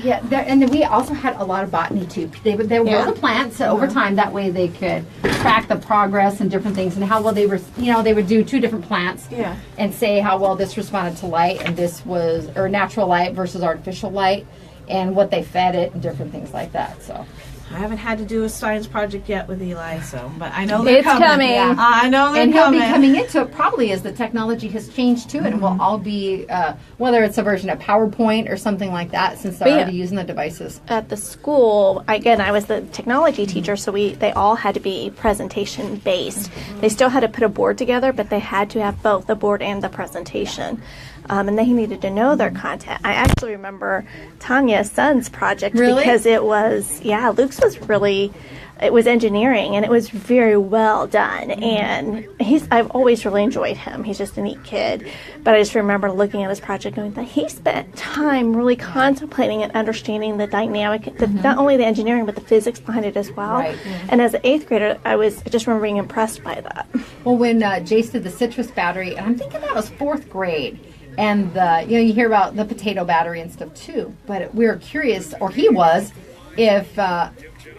Yeah, and then we also had a lot of botany too. They would grow the plants over time. That way they could track the progress and different things and how well they were. You know, they would do 2 different plants and say how well this responded to light and this was or natural light versus artificial light and what they fed it and different things like that. So I haven't had to do a science project yet with Eli, but I know they're It's coming. Yeah. I know they're and he'll coming. be coming into it probably as the technology has changed too, and we'll all be whether it's a version of PowerPoint or something like that since they're But yeah. already using the devices. At the school, again, I was the technology teacher, so they all had to be presentation based. They still had to put a board together, but they had to have both the board and the presentation. And they needed to know their content. I actually remember Tanya's son's project Really? because it was, Luke's was really, it was engineering and it was very well done. And I've always really enjoyed him. He's just a neat kid. But I just remember looking at his project going that he spent time really contemplating and understanding the dynamic, not only the engineering, but the physics behind it as well. Right. And as an 8th grader, I just remember being impressed by that. Well, when Jace did the citrus battery, and I'm thinking that was 4th grade, and you hear about the potato battery and stuff too. But we were curious, or he was, if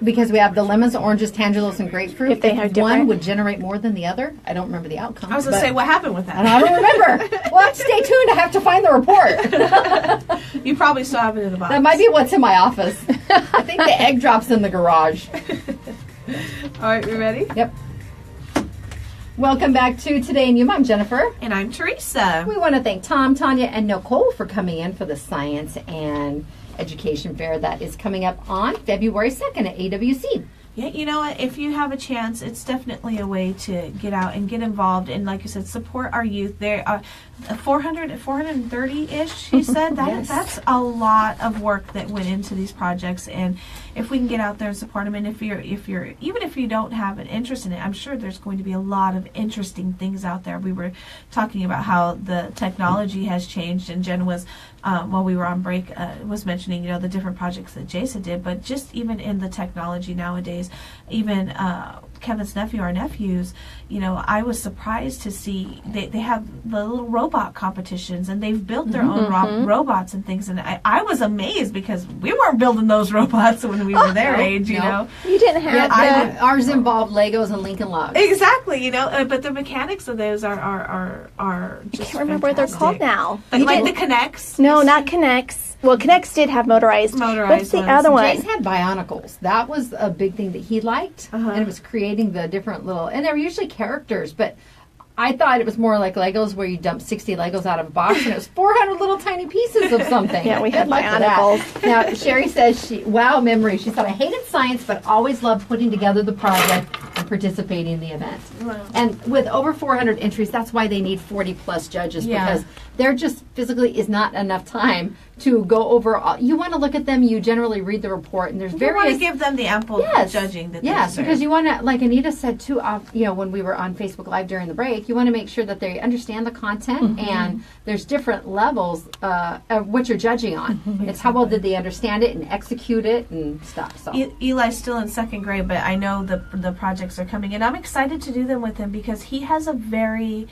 because we have the lemons, oranges, tangerines, and grapefruit, If they had one different- would generate more than the other. I don't remember the outcome. I was going to say, what happened with and that? I don't remember. Well, stay tuned. I have to find the report. You probably still have it in the box. That might be what's in my office. I think the egg drops in the garage. All right, we ready? Yep. Welcome back to Today in Yuma. I'm Jennifer. And I'm Teresa. We want to thank Tom, Tanya, and Nicole for coming in for the Science and Education Fair that is coming up on February 2nd at AWC. Yeah, you know what? If you have a chance, it's definitely a way to get out and get involved and, like you said, support our youth. There are 430-ish, you said? Yes. That's a lot of work that went into these projects, and if we can get out there and support them, and if you're even if you don't have an interest in it, I'm sure there's going to be a lot of interesting things out there. We were talking about how the technology has changed, and Jen was, while we were on break, was mentioning, the different projects that Jason did, but just even in the technology nowadays, even Kevin's nephews, I was surprised to see they have the little robot competitions, and they've built their own robots and things, and I was amazed because we weren't building those robots when we were their age, you know. You didn't have Ours involved Legos and Lincoln Logs. Exactly, but the mechanics of those are just I can't remember what they're called now. Like the Connects. No, not Connects. Well, Connects did have motorized. What's the ones. other one? Jace had Bionicles. That was a big thing that he liked, and it was creating the different little, and they were usually characters, but I thought it was more like Legos where you dump 60 Legos out of a box and it was 400 little tiny pieces of something. Yeah, we had Good luck with Bionicles. that. Now, Sherry says, wow, memory. She said, I hated science, but always loved putting together the project and participating in the event. Wow. And with over 400 entries, that's why they need 40 plus judges, Yeah. because there just physically is not enough time to go over all. You want to look at them, you generally read the report, and there's You want to various. give them the ample judging that they Yes, deserve. because you want to, like Anita said too, when we were on Facebook Live during the break, you want to make sure that they understand the content, and there's different levels of what you're judging on. It's how well did they understand it and execute it and stuff. So Eli's still in 2nd grade, but I know the projects are coming, and I'm excited to do them with him because he has a very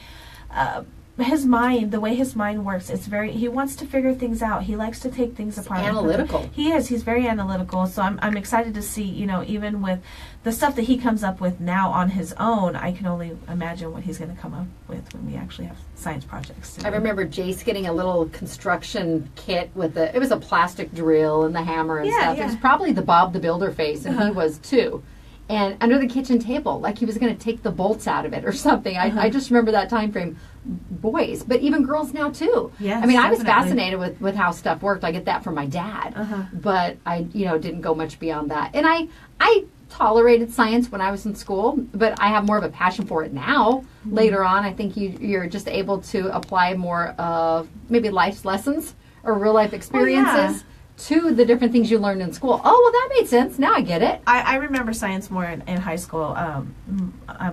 the way his mind works, he wants to figure things out. He likes to take things apart. Analytical. He's very analytical. So I'm excited to see, even with the stuff that he comes up with now on his own, I can only imagine what he's going to come up with when we actually have science projects. I remember Jace getting a little construction kit it was a plastic drill and the hammer and stuff. Yeah. It was probably the Bob the Builder face, and he was too. And under the kitchen table, like he was going to take the bolts out of it or something. I just remember that time frame. Boys, but even girls now too. Yes, I mean, I was definitely. fascinated with how stuff worked. I get that from my dad, but I didn't go much beyond that. And I tolerated science when I was in school, but I have more of a passion for it now. Later on, I think you're just able to apply more of maybe life's lessons or real life experiences to the different things you learned in school. Oh, well, that made sense. Now I get it. I remember science more in high school.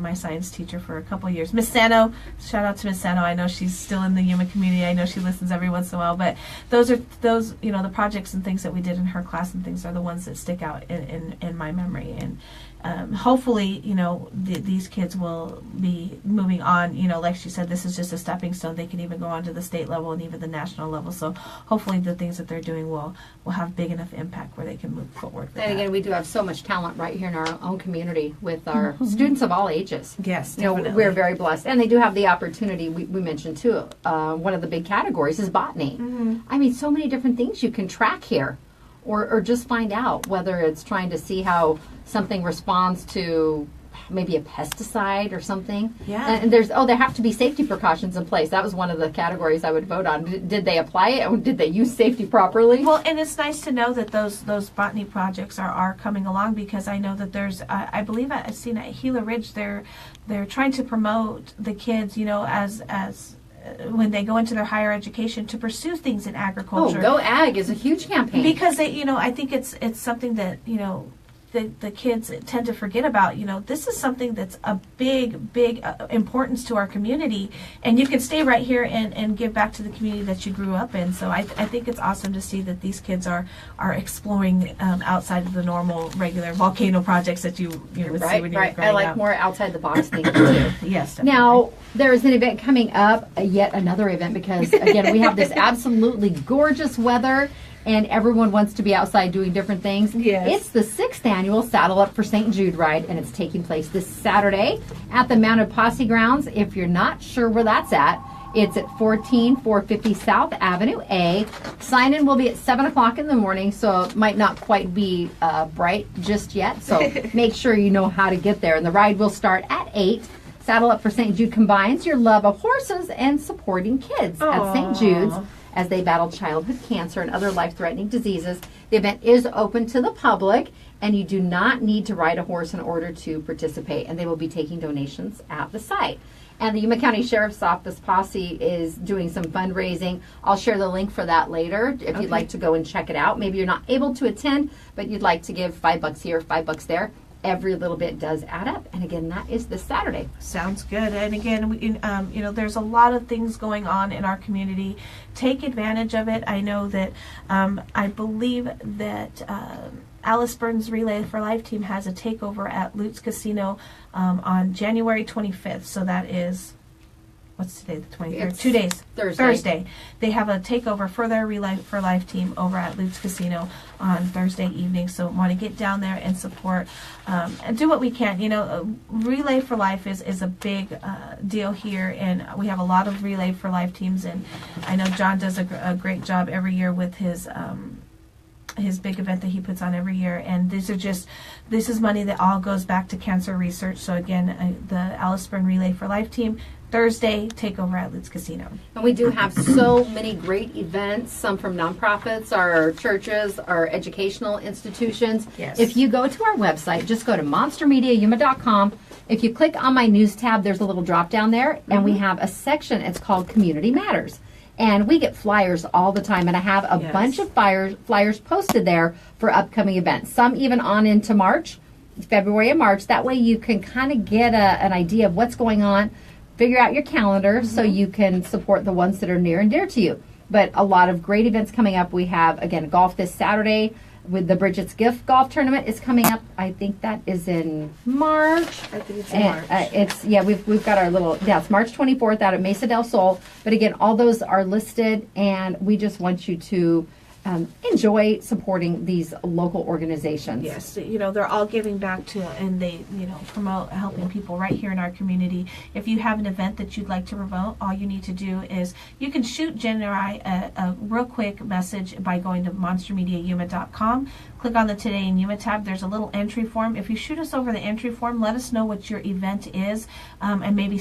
My science teacher for a couple of years, Miss Sano. Shout out to Miss Sano. I know she's still in the Yuma community. I know she listens every once in a while. But those the projects and things that we did in her class and things are the ones that stick out in my memory. And hopefully, these kids will be moving on. Like she said, this is just a stepping stone. They can even go on to the state level and even the national level. So hopefully the things that they're doing will have big enough impact where they can move forward. And again, we do have so much talent right here in our own community with our students of all ages. Yes, definitely. We're very blessed. And they do have the opportunity, we mentioned too, one of the big categories is botany. I mean, so many different things you can track here or just find out, whether it's trying to see how something responds to maybe a pesticide or something. Yeah. And there have to be safety precautions in place. That was one of the categories I would vote on. Did they apply it, or did they use safety properly? Well, and it's nice to know that those botany projects are coming along, because I know that there's I believe I've seen at Gila Ridge they're trying to promote the kids, as when they go into their higher education to pursue things in agriculture. Oh, Go Ag is a huge campaign. Because they, I think it's something that, the kids tend to forget about. This is something that's a big importance to our community, and you can stay right here and give back to the community that you grew up in. So I think it's awesome to see that these kids are exploring outside of the normal regular volcano projects that you would see when you were growing up. I like more outside the box thinking too. Yes, definitely. Now, there is an event coming up, yet another event, because again, we have this absolutely gorgeous weather and everyone wants to be outside doing different things. Yes. It's the 6th annual Saddle Up for St. Jude ride, and it's taking place this Saturday at the Mounted Posse Grounds. If you're not sure where that's at, it's at 14450 South Avenue A. Sign-in will be at 7 o'clock in the morning, so it might not quite be bright just yet. So make sure you know how to get there. And the ride will start at 8. Saddle Up for St. Jude combines your love of horses and supporting kids at St. Jude's as they battle childhood cancer and other life-threatening diseases. The event is open to the public, and you do not need to ride a horse in order to participate, and they will be taking donations at the site. And the Yuma County Sheriff's Office Posse is doing some fundraising. I'll share the link for that later if you'd like to go and check it out. Maybe you're not able to attend, but you'd like to give $5 here, $5 there. Every little bit does add up. And again, that is this Saturday. Sounds good. And again, there's a lot of things going on in our community. Take advantage of it. I know that I believe that Alice Burns Relay for Life team has a takeover at Lutz Casino on January 25th. So that is, what's today, the 23rd? It's 2 days. Thursday. They have a takeover for their Relay for Life team over at Lutz Casino on Thursday evening. So want to get down there and support and do what we can. Relay for Life is a big deal here, and we have a lot of Relay for Life teams, and I know John does a great job every year with his big event that he puts on every year. And this is money that all goes back to cancer research. So again, the Alice Burn Relay for Life team, Thursday, takeover at Lutz Casino. And we do have so many great events, some from nonprofits, our churches, our educational institutions. Yes. If you go to our website, just go to monstermediayuma.com. If you click on my news tab, there's a little drop down there, and we have a section, it's called Community Matters. And we get flyers all the time, and I have a bunch of flyers posted there for upcoming events, some even on into March, February and March. That way you can kind of get an idea of what's going on, figure out your calendar so you can support the ones that are near and dear to you. But a lot of great events coming up. We have, again, golf this Saturday, with the Bridget's Gift Golf Tournament is coming up. I think that is in March. I think it's in March. We've got our little, it's March 24th out at Mesa del Sol. But again, all those are listed, and we just want you to enjoy supporting these local organizations. Yes, they're all giving back to, and they, promote helping people right here in our community. If you have an event that you'd like to promote, all you need to do is you can shoot Jen or I a real quick message by going to monstermediayuma.com. Click on the Today in Yuma tab. There's a little entry form. If you shoot us over the entry form, let us know what your event is, and maybe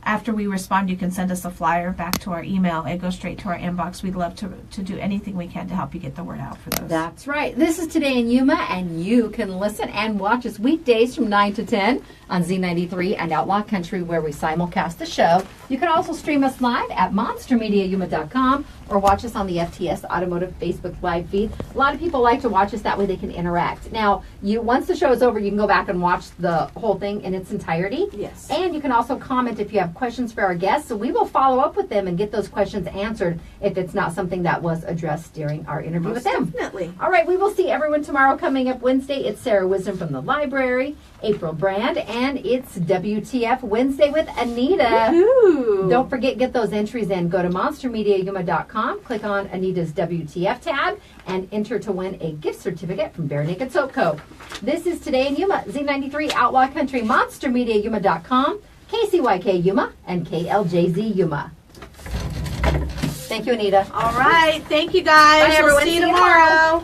after we respond, you can send us a flyer back to our email. It goes straight to our inbox. We'd love to do anything we can to help you get the word out for those. That's right. This is Today in Yuma, and you can listen and watch us weekdays from 9 to 10 on Z93 and Outlaw Country, where we simulcast the show. You can also stream us live at monstermediayuma.com or watch us on the FTS Automotive Facebook live feed. A lot of people like to watch us, that way they can interact. Now, once the show is over, you can go back and watch the whole thing in its entirety. Yes. And you can also comment if you have questions for our guests, so we will follow up with them and get those questions answered if it's not something that was addressed during our interview with them. Definitely. All right, we will see everyone tomorrow. Coming up Wednesday, it's Sarah Wisdom from the library, April Brand, and it's WTF Wednesday with Anita. Woo-hoo. Don't forget, get those entries in. Go to monstermediayuma.com, click on Anita's WTF tab, and enter to win a gift certificate from Bare Naked Soap Co. This is Today in Yuma, Z93 Outlaw Country, monstermediayuma.com, KCYK Yuma, and KLJZ Yuma. Thank you, Anita. All right. Thank you, guys. Bye, everyone. We'll see you See you tomorrow.